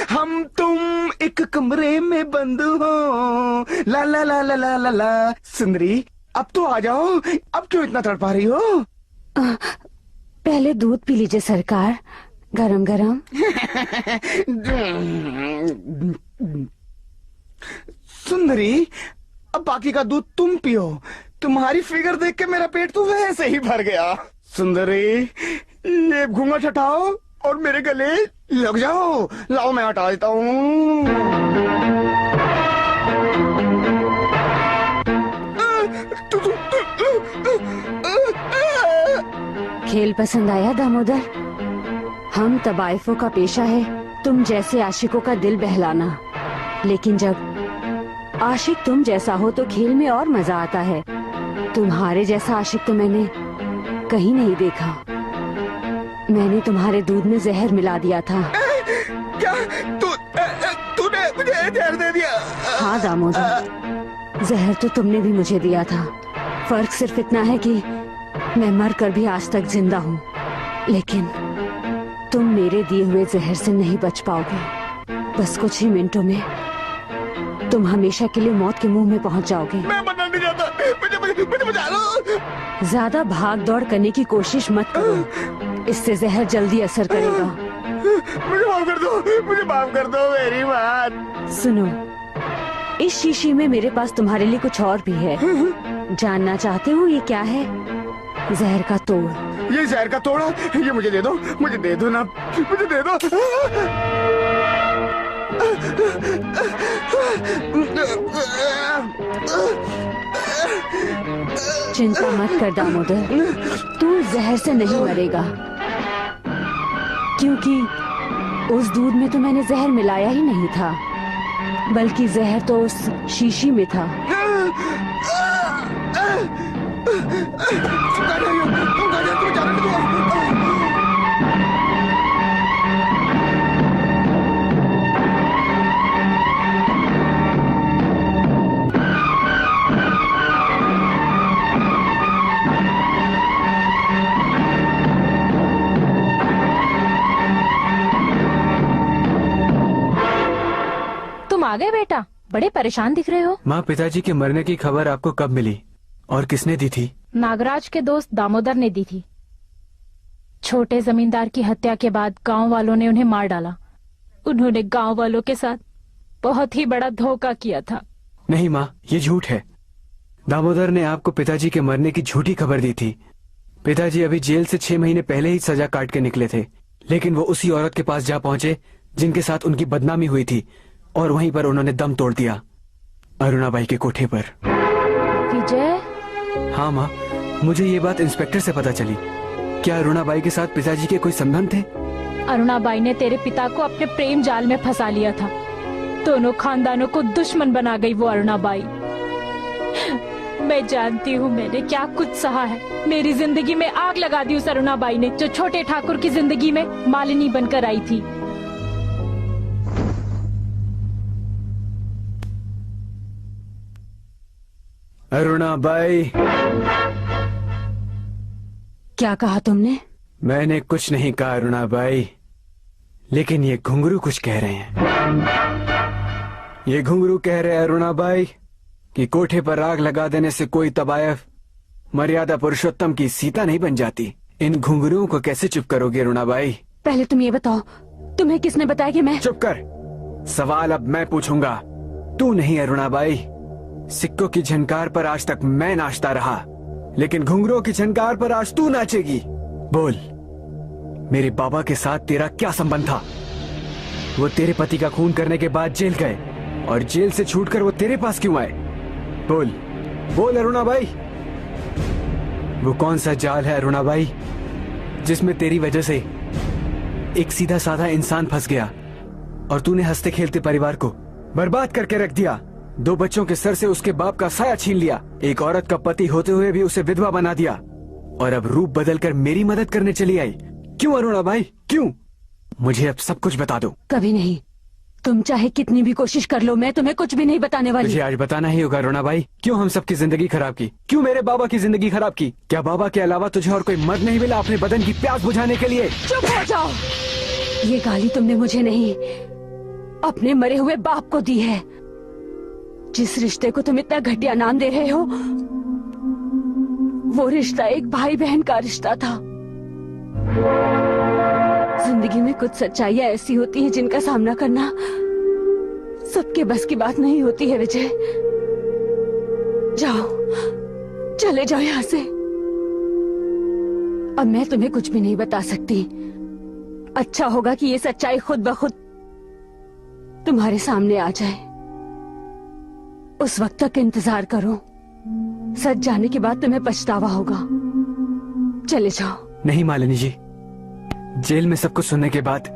हम तुम एक कमरे में बंद हो, ला ला ला ला ला ला ला। सुंदरी, अब तो आ जाओ, अब क्यों इतना तड़पा रही हो? पहले दूध पी लीजिए सरकार, गरम गरम। सुंदरी, अब बाकी का दूध तुम पियो। तुम्हारी फिगर देख के मेरा पेट तो वैसे ही भर गया। सुंदरी, ये घूंघट हटाओ और मेरे गले लग जाओ। लाओ मैं हटा देता हूँ। खेल पसंद आया दामोदर? हम तबाइफों का पेशा है तुम जैसे आशिकों का दिल बहलाना, लेकिन जब आशिक तुम जैसा हो तो खेल में और मजा आता है। तुम्हारे जैसा आशिक तो मैंने कहीं नहीं देखा। मैंने तुम्हारे दूध में जहर मिला दिया था। क्या? तूने मुझे जहर दे दिया? हाँ दामोदर, जहर तो तुमने भी मुझे दिया था। फर्क सिर्फ इतना है कि मैं मर कर भी आज तक जिंदा हूँ, लेकिन तुम मेरे दिए हुए जहर से नहीं बच पाओगे। बस कुछ ही मिनटों में तुम हमेशा के लिए मौत के मुंह में पहुंच जाओगे। मैं मरना नहीं चाहता, मुझे बचा लो। ज्यादा भाग दौड़ करने की कोशिश मत करो, इससे जहर जल्दी असर करेगा। मुझे माफ कर दो, मुझे माफ कर दो मेरी बात। सुनो, इस शीशी में मेरे पास तुम्हारे लिए कुछ और भी है। जानना चाहते हो ये क्या है? जहर का तोड़। ये जहर का तोड़ा, ये मुझे दे दो ना, मुझे दे दो। चिंता मत कर दामोदर, तू जहर से नहीं मरेगा, क्योंकि उस दूध में तो मैंने जहर मिलाया ही नहीं था, बल्कि जहर तो उस शीशी में था। तुम आ गए बेटा, बड़े परेशान दिख रहे हो। माँ, पिताजी के मरने की खबर आपको कब मिली और किसने दी थी? नागराज के दोस्त दामोदर ने दी थी। छोटे जमींदार की हत्या के बाद गांव वालों ने उन्हें मार डाला। उन्होंने गांव वालों के साथ बहुत ही बड़ा धोखा किया था। नहीं माँ, ये झूठ है। दामोदर ने आपको पिताजी के मरने की झूठी खबर दी थी। पिताजी अभी जेल से 6 महीने पहले ही सजा काट के निकले थे, लेकिन वो उसी औरत के पास जा पहुंचे जिनके साथ उनकी बदनामी हुई थी, और वहीं पर उन्होंने दम तोड़ दिया, अरुणाबाई के कोठे पर। विजय? हाँ माँ, मुझे ये बात इंस्पेक्टर से पता चली। क्या अरुणाबाई के साथ पिताजी के कोई संबंध थे? अरुणाबाई ने तेरे पिता को अपने प्रेम जाल में फंसा लिया था। दोनों खानदानों को दुश्मन बना गई वो अरुणाबाई। मैं जानती हूँ मैंने क्या कुछ सहा है। मेरी जिंदगी में आग लगा दी उस अरुणाबाई ने, जो छोटे ठाकुर की जिंदगी में मालिनी बनकर आई थी। अरुणाबाई। क्या कहा तुमने? मैंने कुछ नहीं कहा अरुणाबाई, लेकिन ये घुंघरू कुछ कह रहे हैं। ये घुंघरू कह रहे हैं अरुणाबाई कि कोठे पर आग लगा देने से कोई तबायफ मर्यादा पुरुषोत्तम की सीता नहीं बन जाती। इन घुंघरुओं को कैसे चुप करोगे अरुणाबाई? पहले तुम ये बताओ, तुम्हें किसने बताया कि मैं... चुप कर, सवाल अब मैं पूछूंगा, तू नहीं अरुणाबाई। सिक्कों की झनकार पर आज तक मैं नाचता रहा, लेकिन घुंघरुओं की झनकार पर आज तू नाचेगी। बोल, मेरे बाबा के साथ तेरा क्या संबंध था? वो तेरे पति का खून करने के बाद जेल गए, और जेल से छूटकर वो तेरे पास क्यों आए? बोल बोल अरुणाबाई। वो कौन सा जाल है अरुणाबाई जिसमें तेरी वजह से एक सीधा साधा इंसान फंस गया, और तूने हंसते खेलते परिवार को बर्बाद करके रख दिया। 2 बच्चों के सर से उसके बाप का साया छीन लिया, एक औरत का पति होते हुए भी उसे विधवा बना दिया, और अब रूप बदलकर मेरी मदद करने चली आई। क्यों अरुणाबाई, क्यों? मुझे अब सब कुछ बता दो। कभी नहीं। तुम चाहे कितनी भी कोशिश कर लो, मैं तुम्हें कुछ भी नहीं बताने वाली। मुझे आज बताना ही होगा अरुणाबाई, क्यों हम सबकी जिंदगी खराब की? क्यों मेरे बाबा की जिंदगी खराब की? क्या बाबा के अलावा तुझे और कोई मर्द नहीं मिला अपने बदन की प्यास बुझाने के लिए? चुप हो जाओ। ये गाली तुमने मुझे नहीं, अपने मरे हुए बाप को दी है। जिस रिश्ते को तुम इतना घटिया नाम दे रहे हो, वो रिश्ता एक भाई बहन का रिश्ता था। जिंदगी में कुछ सच्चाइयां ऐसी होती हैं जिनका सामना करना सबके बस की बात नहीं होती है। विजय, जाओ, चले जाओ यहाँ से। अब मैं तुम्हें कुछ भी नहीं बता सकती। अच्छा होगा कि ये सच्चाई खुद ब खुद तुम्हारे सामने आ जाए। उस वक्त तक इंतजार करो। सच जाने के बाद तुम्हें पछतावा होगा। चले जाओ। नहीं मालिनी जी, जेल में सब कुछ सुनने के बाद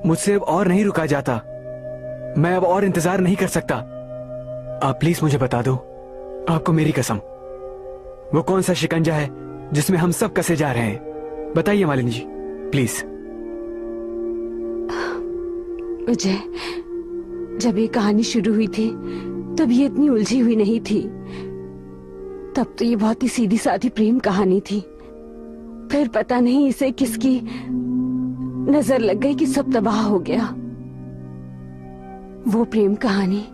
मुझसे अब और नहीं रुका जाता। मैं अब और इंतजार नहीं कर सकता। आप प्लीज मुझे बता दो, आपको मेरी कसम, वो कौन सा शिकंजा है जिसमें हम सब कसे जा रहे हैं? बताइए मालिनी जी, प्लीज। विजय, जब ये कहानी शुरू हुई थी तब ये इतनी उलझी हुई नहीं थी। तब तो ये बहुत ही सीधी सादी प्रेम कहानी थी। फिर पता नहीं इसे किसकी नजर लग गई कि सब तबाह हो गया। वो प्रेम कहानी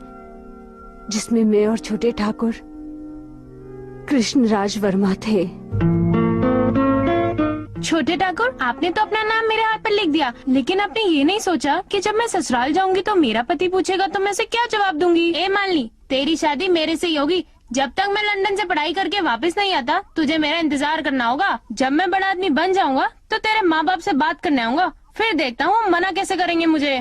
जिसमें मैं और छोटे ठाकुर कृष्णराज वर्मा थे। छोटे ठाकुर, आपने तो अपना नाम मेरे हाथ पर लिख दिया, लेकिन आपने ये नहीं सोचा कि जब मैं ससुराल जाऊंगी तो मेरा पति पूछेगा तो मैं उसे क्या जवाब दूंगी। ए मालिनी, तेरी शादी मेरे से ही होगी। जब तक मैं लंदन से पढ़ाई करके वापस नहीं आता, तुझे मेरा इंतजार करना होगा। जब मैं बड़ा आदमी बन जाऊंगा तो तेरे माँ बाप से बात करने आऊंगा, फिर देखता हूँ मना कैसे करेंगे मुझे।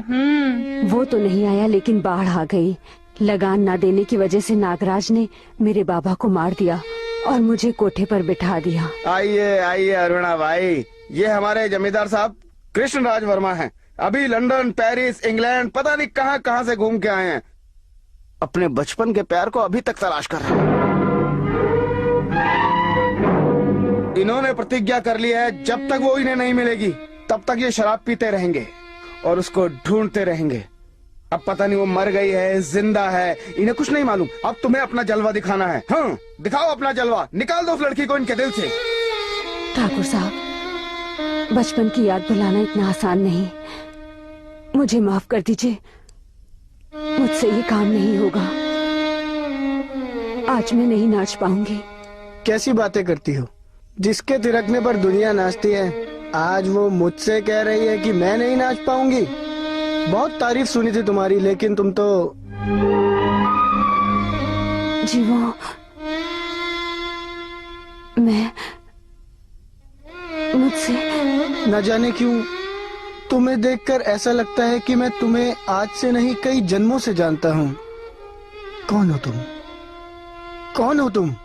वो तो नहीं आया, लेकिन बाढ़ आ गई। लगान ना देने की वजह से नागराज ने मेरे बाबा को मार दिया और मुझे कोठे पर बिठा दिया। आइए आइए अरुणा भाई, ये हमारे जमींदार साहब कृष्णराज वर्मा हैं। अभी लंदन, पेरिस, इंग्लैंड, पता नहीं कहाँ कहाँ से घूम के आए हैं। अपने बचपन के प्यार को अभी तक तलाश कर रहे हैं। इन्होंने प्रतिज्ञा कर ली है, जब तक वो इन्हें नहीं मिलेगी तब तक ये शराब पीते रहेंगे और उसको ढूंढते रहेंगे। अब पता नहीं वो मर गई है, जिंदा है, इन्हें कुछ नहीं मालूम। अब तुम्हें अपना जलवा दिखाना है। हाँ, दिखाओ अपना जलवा, निकाल दो उस लड़की को इनके दिल से। ठाकुर साहब, बचपन की याद भुलाना इतना आसान नहीं। मुझे माफ कर दीजिए, मुझसे ये काम नहीं होगा। आज मैं नहीं नाच पाऊंगी। कैसी बातें करती हो? जिसके थिरकने पर दुनिया नाचती है, आज वो मुझसे कह रही है कि मैं नहीं नाच पाऊंगी। बहुत तारीफ सुनी थी तुम्हारी, लेकिन तुम तो जी वो मैं मुझसे न जाने क्यों तुम्हें देखकर ऐसा लगता है कि मैं तुम्हें आज से नहीं कई जन्मों से जानता हूँ। कौन हो तुम? कौन हो तुम?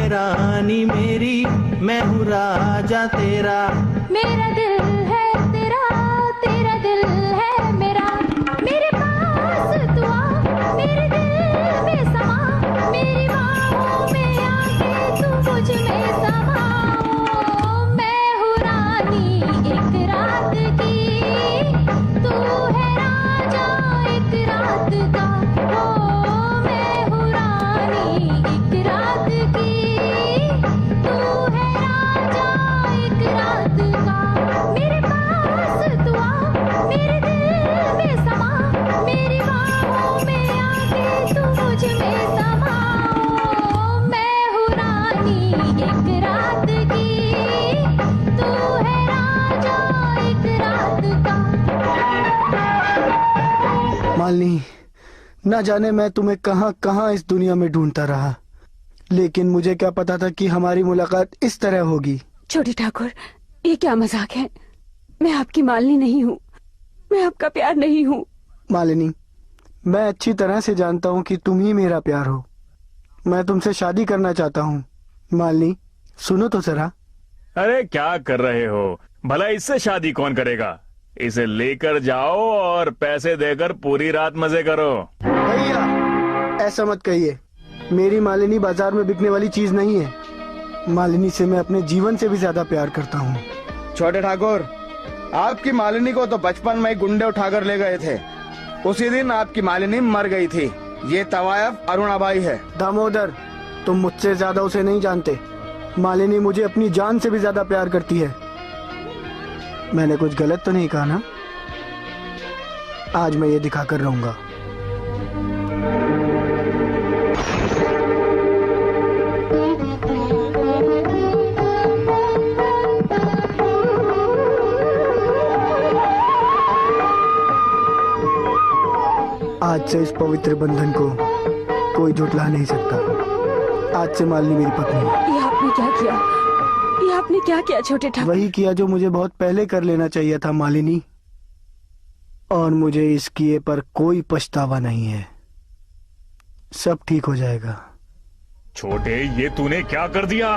है रानी मेरी, मैं हूँ राजा तेरा। मेरा दिल है तेरा, तेरा दिल है मेरा। मेरे पास तू आ, मेरे दिल में समा, मेरी बाहों में आके तू मुझ में समा। मैं हूँ रानी एक रात की, तू है राजा एक रात का। ओ मैं हूँ रानी एक रात की, तू है राजा एक रात का। मेरे पास तू आ, मेरे दिल में समा, मेरी बाहों में आके तू मुझ में समा। मैं हूँ रानी एक रात की, तू है राजा एक रात का। मालिनी, न जाने मैं तुम्हें कहाँ कहाँ इस दुनिया में ढूंढता रहा, लेकिन मुझे क्या पता था कि हमारी मुलाकात इस तरह होगी। छोटे ठाकुर, ये क्या मजाक है? मैं आपकी मालिनी नहीं हूँ, मैं आपका प्यार नहीं हूँ। मालिनी, मैं अच्छी तरह से जानता हूँ कि तुम ही मेरा प्यार हो। मैं तुमसे शादी करना चाहता हूँ। मालिनी, सुनो तो जरा। अरे क्या कर रहे हो? भला इससे शादी कौन करेगा? इसे लेकर जाओ और पैसे देकर पूरी रात मजे करो। भैया, ऐसा मत कहिए। मेरी मालिनी बाजार में बिकने वाली चीज नहीं है। मालिनी से मैं अपने जीवन से भी ज्यादा प्यार करता हूँ। छोटे ठाकुर, आपकी मालिनी को तो बचपन में ही गुंडे उठाकर ले गए थे। उसी दिन आपकी मालिनी मर गई थी। ये तवायफ अरुणाबाई है। दामोदर, तुम मुझसे ज्यादा उसे नहीं जानते। मालिनी मुझे अपनी जान से भी ज्यादा प्यार करती है। मैंने कुछ गलत तो नहीं कहा ना? आज मैं ये दिखा कर रहूंगा। आज से इस पवित्र बंधन को कोई झुठला नहीं सकता। आज से मालिनी मेरी पत्नी है। ये आपने क्या किया? ये आपने क्या किया छोटे ठाकुर? वही किया जो मुझे बहुत पहले कर लेना चाहिए था मालिनी, और मुझे इस किए पर कोई पछतावा नहीं है। सब ठीक हो जाएगा। छोटे, ये तूने क्या कर दिया?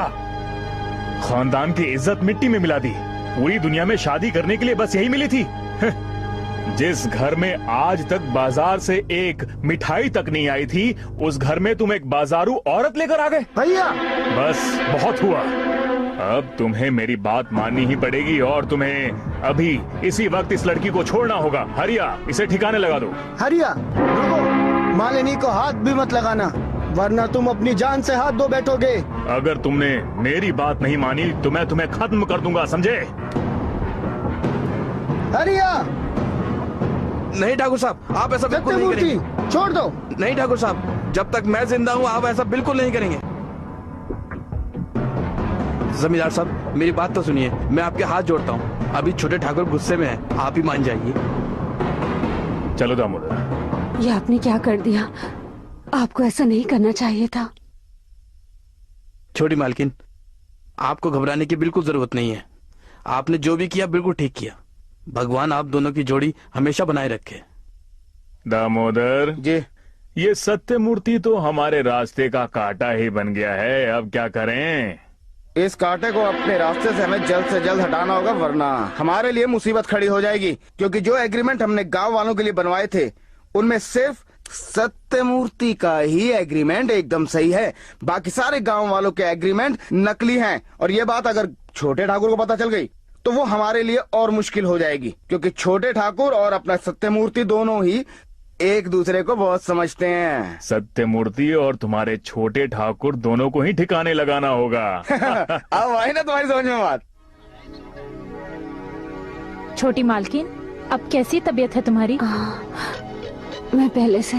खानदान की इज्जत मिट्टी में मिला दी। पूरी दुनिया में शादी करने के लिए बस यही मिली थी। जिस घर में आज तक बाजार से एक मिठाई तक नहीं आई थी, उस घर में तुम एक बाजारू औरत लेकर आ गए। भैया, बस बहुत हुआ। अब तुम्हें मेरी बात माननी ही पड़ेगी और तुम्हें अभी इसी वक्त इस लड़की को छोड़ना होगा। हरिया, इसे ठिकाने लगा दो। हरिया, रुको। मालिनी को हाथ भी मत लगाना, वरना तुम अपनी जान से हाथ धो बैठोगे। अगर तुमने मेरी बात नहीं मानी तो मैं तुम्हें खत्म कर दूंगा, समझे? हरिया! नहीं ठाकुर साहब, आप ऐसा बिल्कुल नहीं करेंगे। छोड़ दो। नहीं ठाकुर साहब, जब तक मैं जिंदा हूँ आप ऐसा बिल्कुल नहीं करेंगे। जमींदार साहब, मेरी बात तो सुनिए। मैं आपके हाथ जोड़ता हूँ। अभी छोटे ठाकुर गुस्से में है, आप ही मान जाइए। चलो दामोदर। ये आपने क्या कर दिया? आपको ऐसा नहीं करना चाहिए था। छोटी मालकिन, आपको घबराने की बिल्कुल जरूरत नहीं है। आपने जो भी किया बिल्कुल ठीक किया। भगवान आप दोनों की जोड़ी हमेशा बनाए रखे। दामोदर जी, ये सत्य मूर्ति तो हमारे रास्ते का कांटा ही बन गया है। अब क्या करें? इस कांटे को अपने रास्ते से हमें जल्द से जल्द हटाना होगा, वरना हमारे लिए मुसीबत खड़ी हो जाएगी। क्योंकि जो एग्रीमेंट हमने गांव वालों के लिए बनवाए थे, उनमें सिर्फ सत्य मूर्ति का ही एग्रीमेंट एकदम सही है। बाकी सारे गांव वालों के एग्रीमेंट नकली हैं। और ये बात अगर छोटे ठाकुर को पता चल गई तो वो हमारे लिए और मुश्किल हो जाएगी। क्योंकि छोटे ठाकुर और अपना सत्य मूर्ति दोनों ही एक दूसरे को बहुत समझते हैं। सत्य मूर्ति और तुम्हारे छोटे ठाकुर दोनों को ही ठिकाने लगाना होगा। अब आई ना तुम्हारी समझ में बात। छोटी मालकिन, अब कैसी तबीयत है तुम्हारी? मैं पहले से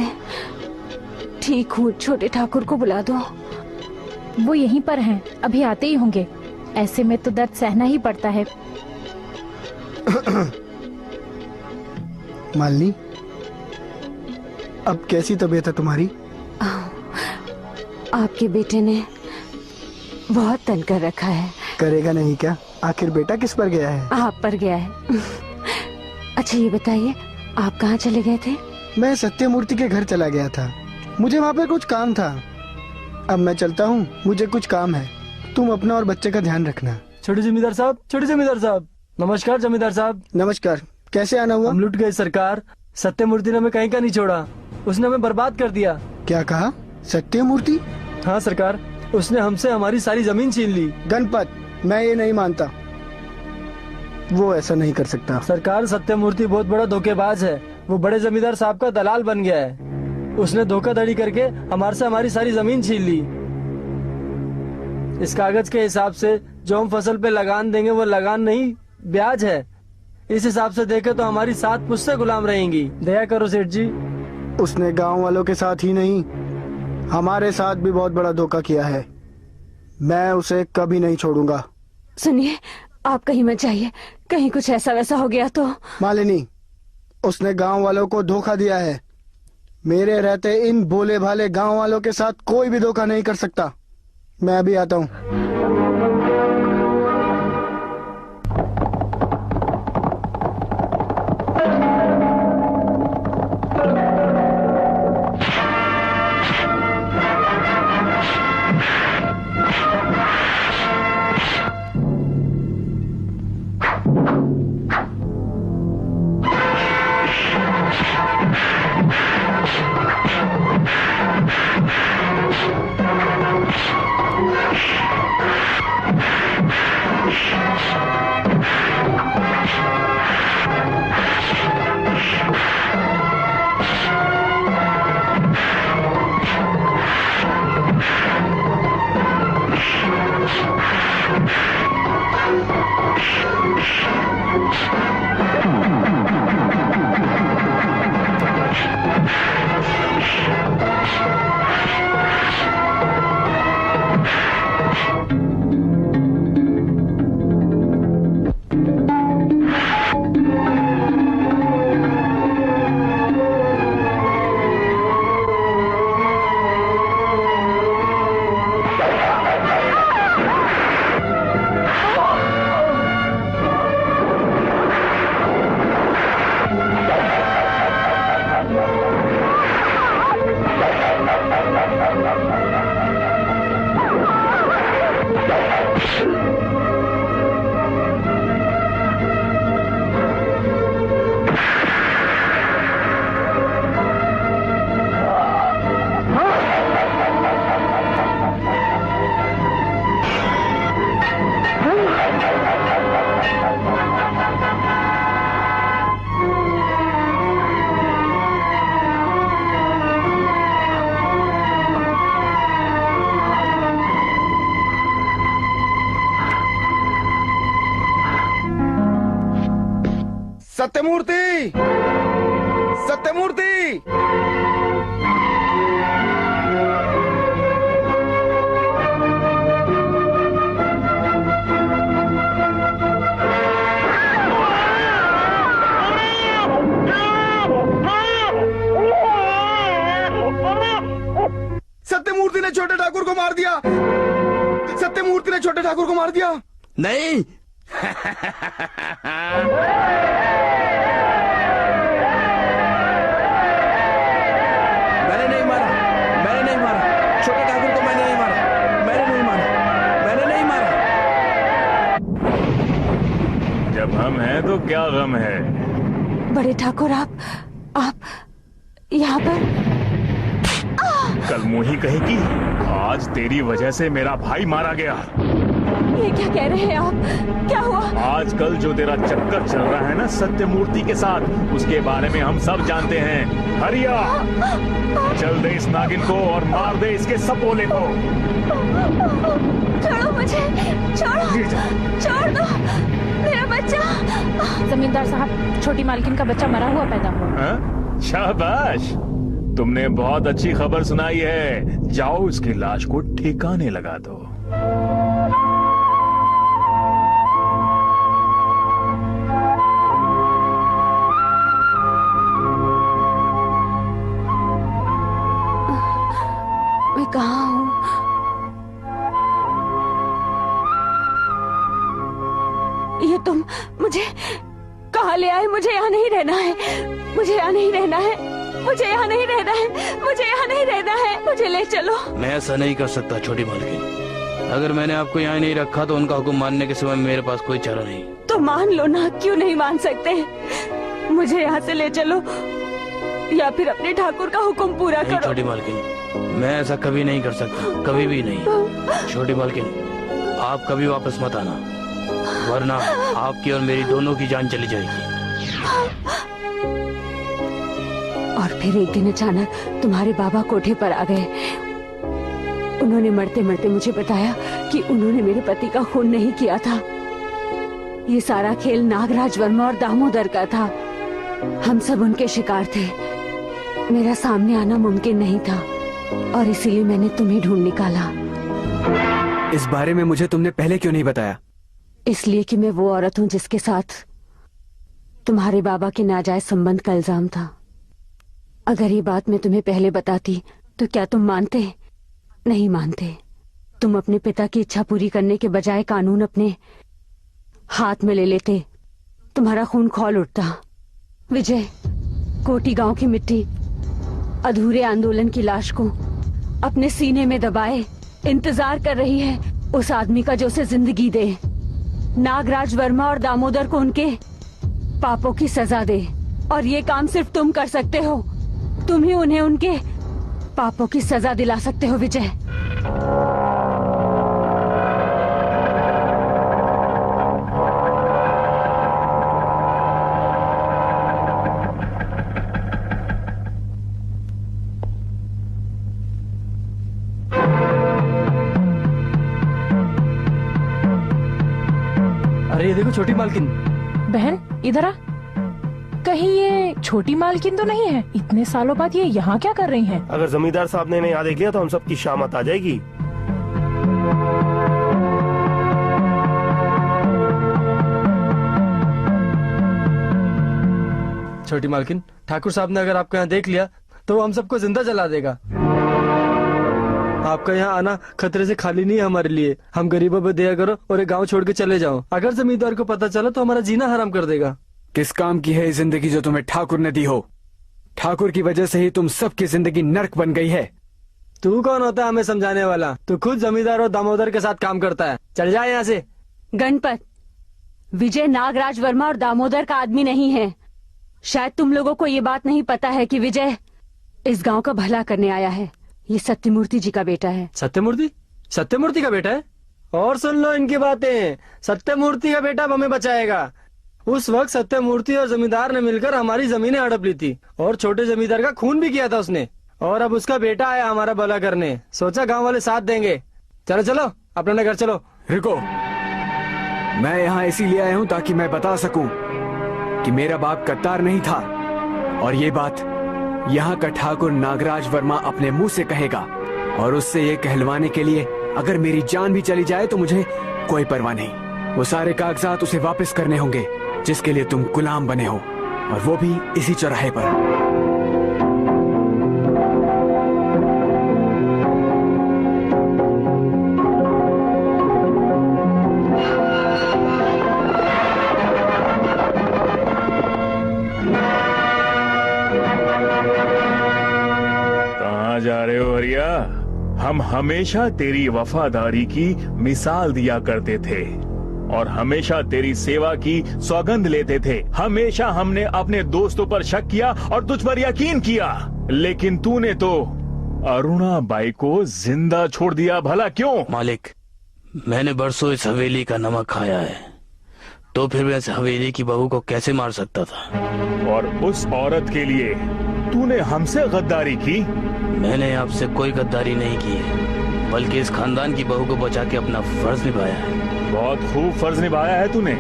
ठीक हूँ। छोटे ठाकुर को बुला दो। वो यहीं पर हैं, अभी आते ही होंगे। ऐसे में तो दर्द सहना ही पड़ता है। मालिनी, अब कैसी तबीयत है तुम्हारी? आपके बेटे ने बहुत तंग कर रखा है। करेगा नहीं क्या? आखिर बेटा किस पर गया है? आप पर गया है। अच्छा ये बताइए, आप कहाँ चले गए थे? मैं सत्य मूर्ति के घर चला गया था। मुझे वहाँ पे कुछ काम था। अब मैं चलता हूँ, मुझे कुछ काम है। तुम अपना और बच्चे का ध्यान रखना। छोटे जमींदार साहब, छोटे जमींदार साहब। नमस्कार जमींदार साहब। नमस्कार। कैसे आना हुआ? हम लुट गए सरकार। सत्यमूर्ति ने हमें कहीं का नहीं छोड़ा, उसने हमें बर्बाद कर दिया। क्या कहा? सत्यमूर्ति? हाँ सरकार, उसने हमसे हमारी सारी जमीन छीन ली। गणपत, मैं ये नहीं मानता, वो ऐसा नहीं कर सकता। सरकार, सत्यमूर्ति बहुत बड़ा धोखेबाज है। वो बड़े जमींदार साहब का दलाल बन गया है। उसने धोखाधड़ी करके हमारे से हमारी सारी जमीन छीन ली। इस कागज के हिसाब से जो हम फसल पे लगान देंगे वो लगान नहीं, ब्याज है। इस हिसाब से देखे तो हमारी 7 पुश्तें गुलाम रहेंगी। दया करो सेठ जी। उसने गांव वालों के साथ ही नहीं, हमारे साथ भी बहुत बड़ा धोखा किया है। मैं उसे कभी नहीं छोड़ूंगा। सुनिए, आप कहीं मत जाइए, कहीं कुछ ऐसा वैसा हो गया तो। मालिनी, उसने गांव वालों को धोखा दिया है। मेरे रहते इन भोले भाले गांव वालों के साथ कोई भी धोखा नहीं कर सकता। मैं अभी आता हूँ। सत्यमूर्ति! सत्यमूर्ति! सत्यमूर्ति ने छोटे ठाकुर को मार दिया। सत्यमूर्ति ने छोटे ठाकुर को मार दिया। नहीं। मैंने नहीं मारा, मैंने नहीं मारा छोटे ठाकुर को। मैंने नहीं मारा, मैंने नहीं मारा, मैंने नहीं मारा। जब हम हैं तो क्या गम है? बड़े ठाकुर, आप यहाँ पर? कल मुही कहेगी आज तेरी वजह से मेरा भाई मारा गया। ये क्या कह रहे हैं आप? क्या हुआ? आजकल जो तेरा चक्कर चल रहा है ना सत्यमूर्ति के साथ, उसके बारे में हम सब जानते हैं। हरिया, चल दे इस नागिन को और मार दे इसके सपोले को। छोड़ो मुझे, छोड़ दो मेरा बच्चा। जमींदार साहब, छोटी मालकिन का बच्चा मरा हुआ पैदा हुआ। शाबाश, तुमने बहुत अच्छी खबर सुनाई है। जाओ उसकी लाश को ठिकाने लगा दो। मैं कहाँ हूँ? ये मुझे कहाँ ले आए? मुझे यहाँ नहीं रहना है, मुझे यहाँ नहीं रहना है। मुझे यहाँ नहीं रहना है, मुझे यहाँ नहीं रहना है, मुझे ले चलो। मैं ऐसा नहीं कर सकता छोटी मालकिन। अगर मैंने आपको यहाँ नहीं रखा तो उनका हुक्म मानने के सिवा मेरे पास कोई चारा नहीं। तो मान लो ना, क्यों नहीं मान सकते? मुझे यहाँ से ले चलो या फिर अपने ठाकुर का हुक्म पूरा नहीं करो। छोटी मालकिन, मैं ऐसा कभी नहीं कर सकता, कभी भी नहीं। छोटी मालकिन, आप कभी वापस मत आना, वरना आपकी और मेरी दोनों की जान चली जाएगी। और फिर एक दिन अचानक तुम्हारे बाबा कोठे पर आ गए। उन्होंने मरते मरते मुझे बताया कि उन्होंने मेरे पति का खून नहीं किया था। ये सारा खेल नागराज वर्मा और दामोदर का था। हम सब उनके शिकार थे। मेरा सामने आना मुमकिन नहीं था और इसीलिए मैंने तुम्हें ढूंढ निकाला। इस बारे में मुझे तुमने पहले क्यों नहीं बताया? इसलिए कि मैं वो औरत हूँ जिसके साथ तुम्हारे बाबा के नाजायज संबंध का इल्जाम था। अगर ये बात मैं तुम्हें पहले बताती तो क्या तुम मानते? नहीं मानते। तुम अपने पिता की इच्छा पूरी करने के बजाय कानून अपने हाथ में ले लेते। तुम्हारा खून खौल उठता। विजय, कोटी गांव की मिट्टी अधूरे आंदोलन की लाश को अपने सीने में दबाए इंतजार कर रही है उस आदमी का जो उसे जिंदगी दे। नागराज वर्मा और दामोदर को उनके पापों की सजा दे। और ये काम सिर्फ तुम कर सकते हो। तुम ही उन्हें उनके पापों की सजा दिला सकते हो विजय। अरे ये देखो छोटी मालकिन। बहन इधर आ। कहीं ये छोटी मालकिन तो नहीं है? इतने सालों बाद ये यहाँ क्या कर रही हैं? अगर जमींदार साहब ने इन्हें यहाँ देख लिया तो हम सबकी शामत आ जाएगी। छोटी मालकिन, ठाकुर साहब ने अगर आपको यहाँ देख लिया तो वो हम सबको जिंदा जला देगा। आपका यहाँ आना खतरे से खाली नहीं है हमारे लिए। हम गरीबों पे दया करो और एक गांव छोड़ के चले जाओ। अगर जमींदार को पता चला तो हमारा जीना हराम कर देगा। किस काम की है ये जिंदगी जो तुम्हें ठाकुर ने दी हो? ठाकुर की वजह से ही तुम सबकी जिंदगी नर्क बन गई है। तू कौन होता है हमें समझाने वाला? तू खुद जमींदार और दामोदर के साथ काम करता है। चल जाए यहाँ से। गणपत, विजय नागराज वर्मा और दामोदर का आदमी नहीं है। शायद तुम लोगों को ये बात नहीं पता है कि विजय इस गांव का भला करने आया है। ये सत्यमूर्ति जी का बेटा है। सत्यमूर्ति? सत्यमूर्ति का बेटा है? और सुन लो इनकी बातें। सत्यमूर्ति का बेटा अब हमें बचाएगा। उस वक्त सत्यमूर्ति और जमींदार ने मिलकर हमारी जमीनें हड़प ली थी और छोटे जमींदार का खून भी किया था उसने। और अब उसका बेटा आया हमारा भला करने। सोचा गांव वाले साथ देंगे। चलो चलो अपने घर चलो। रुको, मैं यहाँ इसीलिए आया हूँ ताकि मैं बता सकूं कि मेरा बाप गद्दार नहीं था। और ये बात यहाँ का ठाकुर नागराज वर्मा अपने मुंह से कहेगा। और उससे ये कहलवाने के लिए अगर मेरी जान भी चली जाए तो मुझे कोई परवाह नहीं। वो सारे कागजात उसे वापस करने होंगे जिसके लिए तुम गुलाम बने हो, और वो भी इसी चौराहे पर। जा रहे हो हरिया? हम हमेशा तेरी वफादारी की मिसाल दिया करते थे और हमेशा तेरी सेवा की सौगंध लेते थे। हमेशा हमने अपने दोस्तों पर शक किया और तुझ पर यकीन किया, लेकिन तूने तो अरुणा बाई को जिंदा छोड़ दिया। भला क्यों? मालिक, मैंने बरसों इस हवेली का नमक खाया है, तो फिर मैं इस हवेली की बहू को कैसे मार सकता था? और उस औरत के लिए तूने हमसे गद्दारी की? मैंने आपसे कोई गद्दारी नहीं की है, बल्कि इस खानदान की बहू को बचा के अपना फर्ज निभाया है। बहुत खूब फर्ज निभाया है तूने।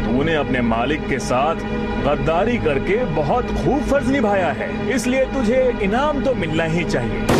तूने अपने मालिक के साथ गद्दारी करके बहुत खूब फर्ज निभाया है, इसलिए तुझे इनाम तो मिलना ही चाहिए।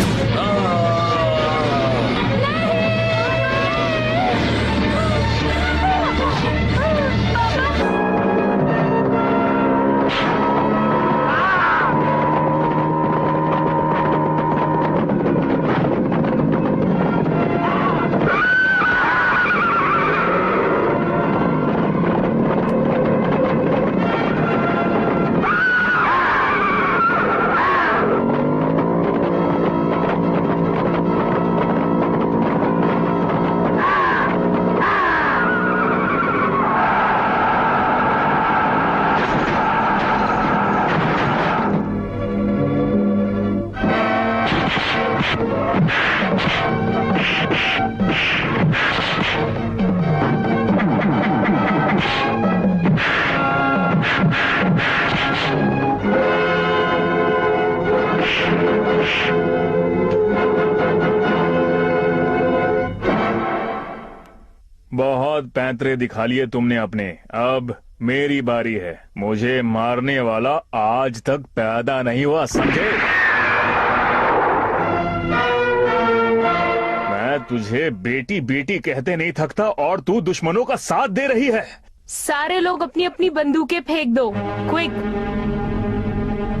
बहुत पैंतरे दिखा लिए तुमने अपने। अब मेरी बारी है। मुझे मारने वाला आज तक पैदा नहीं हुआ, समझे? मैं तुझे बेटी बेटी कहते नहीं थकता और तू दुश्मनों का साथ दे रही है। सारे लोग अपनी अपनी बंदूकें फेंक दो, क्विक।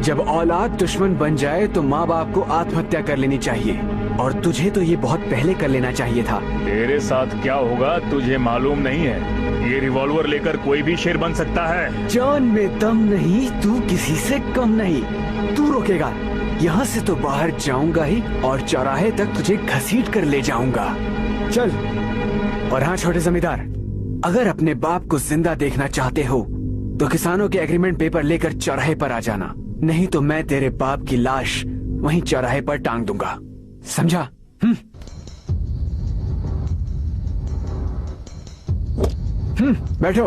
जब औलाद दुश्मन बन जाए तो माँ बाप को आत्महत्या कर लेनी चाहिए, और तुझे तो ये बहुत पहले कर लेना चाहिए था। तेरे साथ क्या होगा तुझे मालूम नहीं है। ये रिवॉल्वर लेकर कोई भी शेर बन सकता है। जान में दम नहीं, तू किसी से कम नहीं। तू रोकेगा? यहाँ से तो बाहर जाऊंगा ही, और चौराहे तक तुझे घसीट कर ले जाऊंगा। चल। और हाँ छोटे जमींदार, अगर अपने बाप को जिंदा देखना चाहते हो तो किसानों के एग्रीमेंट पेपर लेकर चौराहे पर आ जाना, नहीं तो मैं तेरे बाप की लाश वहीं चौराहे पर टांग दूंगा, समझा? बैठो।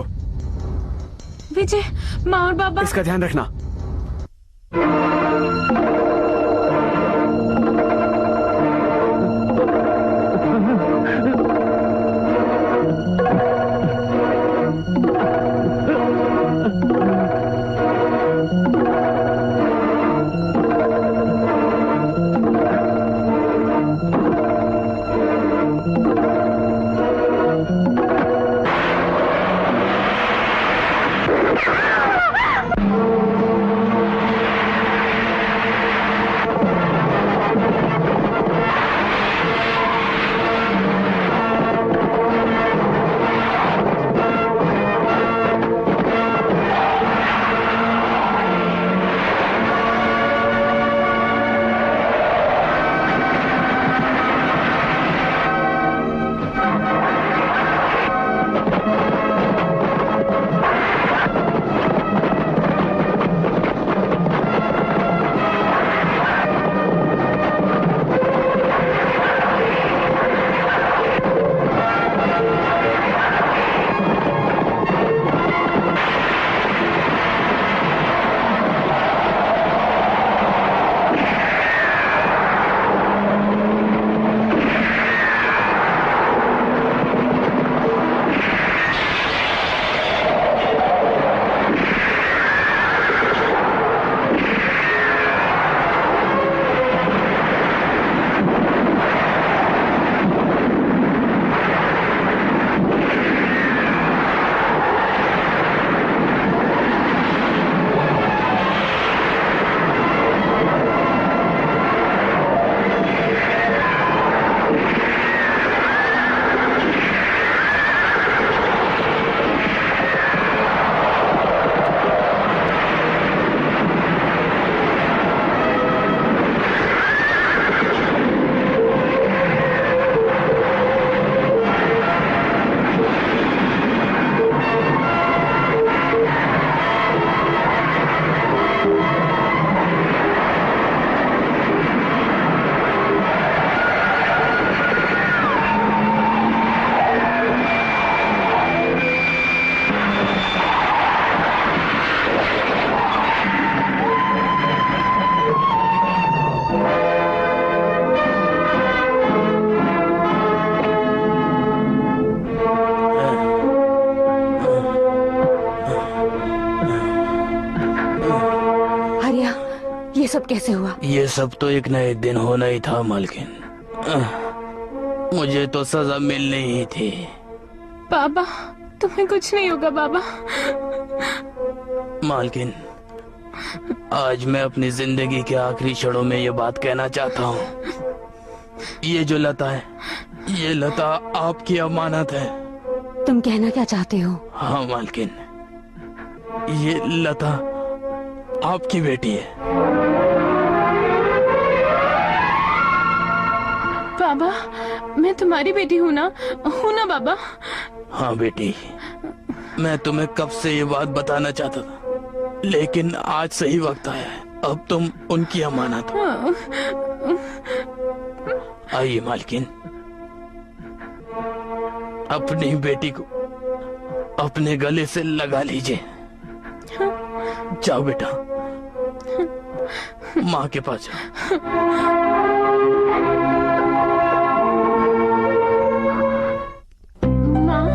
विजय, माँ और बाबा। इसका ध्यान रखना। ये सब कैसे हुआ? ये सब तो एक न एक दिन होना ही था मालकिन। मुझे तो सजा मिलनी ही थी। बाबा, तुम्हें कुछ नहीं होगा बाबा। मालकिन, आज मैं अपनी जिंदगी के आखिरी क्षणों में ये बात कहना चाहता हूँ। ये जो लता है, ये लता आपकी अमानत है। तुम कहना क्या चाहते हो? हाँ मालकिन, ये लता आपकी बेटी है। बाबा, मैं तुम्हारी बेटी हूँ ना बाबा? हाँ बेटी, मैं तुम्हें कब से ये बात बताना चाहता था, लेकिन आज सही वक्त आया है। अब तुम उनकी अमानत हो। आइए मालकिन, अपनी बेटी को अपने गले से लगा लीजिए। जाओ बेटा, माँ के पास जाओ। माँ,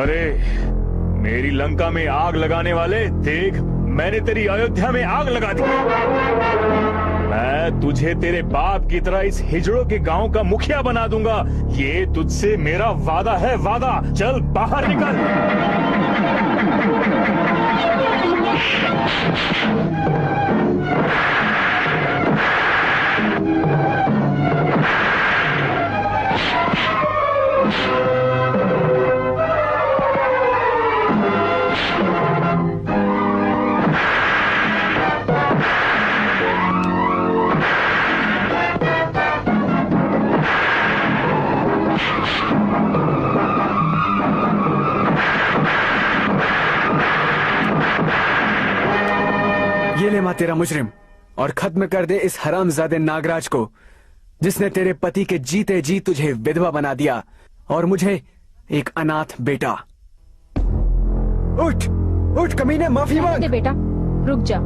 अरे मेरी लंका में आग लगाने वाले, देख मैंने तेरी अयोध्या में आग लगा दी। मैं तुझे तेरे बाप की तरह इस हिजड़ों के गांव का मुखिया बना दूंगा। ये तुझसे मेरा वादा है, वादा। चल बाहर निकल। ये ले मां तेरा मुजरिम, और खत्म कर दे इस हरामजादे नागराज को, जिसने तेरे पति के जीते जी तुझे विधवा बना दिया और मुझे एक अनाथ बेटा। उठ उठ कमीने, माफी मांग। दे बेटा, रुक जा।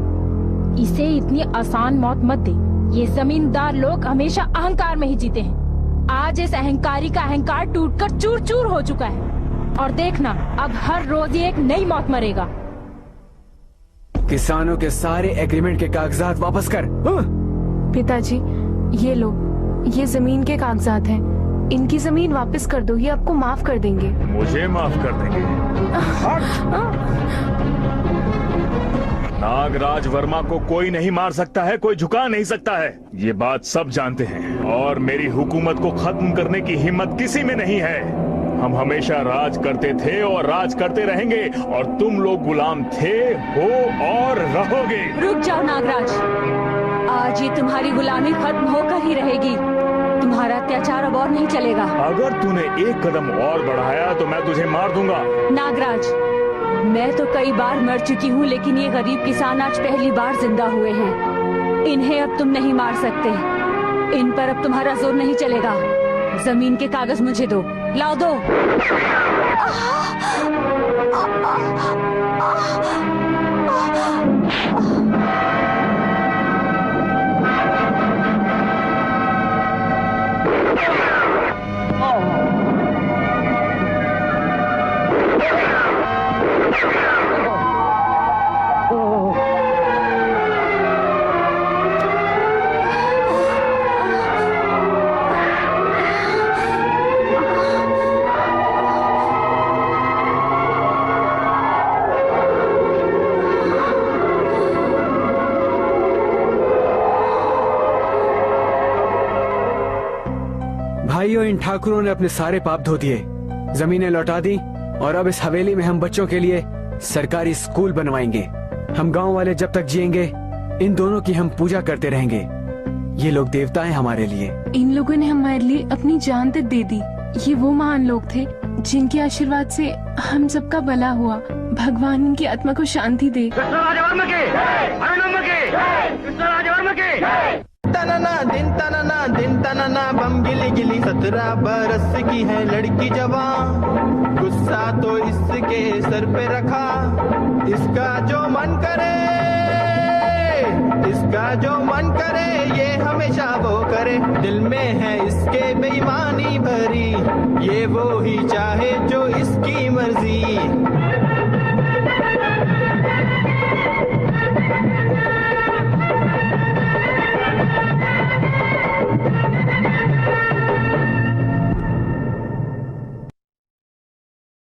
इसे इतनी आसान मौत मत दे। ये जमींदार लोग हमेशा अहंकार में ही जीते हैं। आज इस अहंकारी का अहंकार टूटकर चूर चूर हो चुका है। और देखना, अब हर रोज ये एक नई मौत मरेगा। किसानों के सारे एग्रीमेंट के कागजात वापस कर। पिताजी, ये लो, ये जमीन के कागजात हैं। इनकी जमीन वापस कर दो, ये आपको माफ कर देंगे। मुझे माफ कर देंगे? नागराज वर्मा को कोई नहीं मार सकता है, कोई झुका नहीं सकता है। ये बात सब जानते हैं, और मेरी हुकूमत को खत्म करने की हिम्मत किसी में नहीं है। हम हमेशा राज करते थे और राज करते रहेंगे, और तुम लोग गुलाम थे, हो और रहोगे। रुक जाओ नागराज, आज ये तुम्हारी गुलामी खत्म होकर ही रहेगी। तुम्हारा अत्याचार अब और नहीं चलेगा। अगर तूने एक कदम और बढ़ाया तो मैं तुझे मार दूंगा। नागराज, मैं तो कई बार मर चुकी हूँ, लेकिन ये गरीब किसान आज पहली बार जिंदा हुए हैं। इन्हें अब तुम नहीं मार सकते। इन पर अब तुम्हारा जोर नहीं चलेगा। जमीन के कागज मुझे दो, लाओ दो। भाइयों, इन ठाकुरों ने अपने सारे पाप धो दिए, जमीनें लौटा दी, और अब इस हवेली में हम बच्चों के लिए सरकारी स्कूल बनवाएंगे। हम गांव वाले जब तक जिएंगे, इन दोनों की हम पूजा करते रहेंगे। ये लोग देवता हैं हमारे लिए। इन लोगों ने हमारे लिए अपनी जान तक दे दी। ये वो महान लोग थे जिनके आशीर्वाद से हम सबका भला हुआ। भगवान इनकी आत्मा को शांति दे। तनना दिन तनना बम गिली गिली 17 बरस की है लड़की जवान। गुस्सा तो इसके सर पे रखा, इसका जो मन करे, इसका जो मन करे ये हमेशा वो करे। दिल में है इसके बेईमानी भरी, ये वो ही चाहे जो इसकी मर्जी।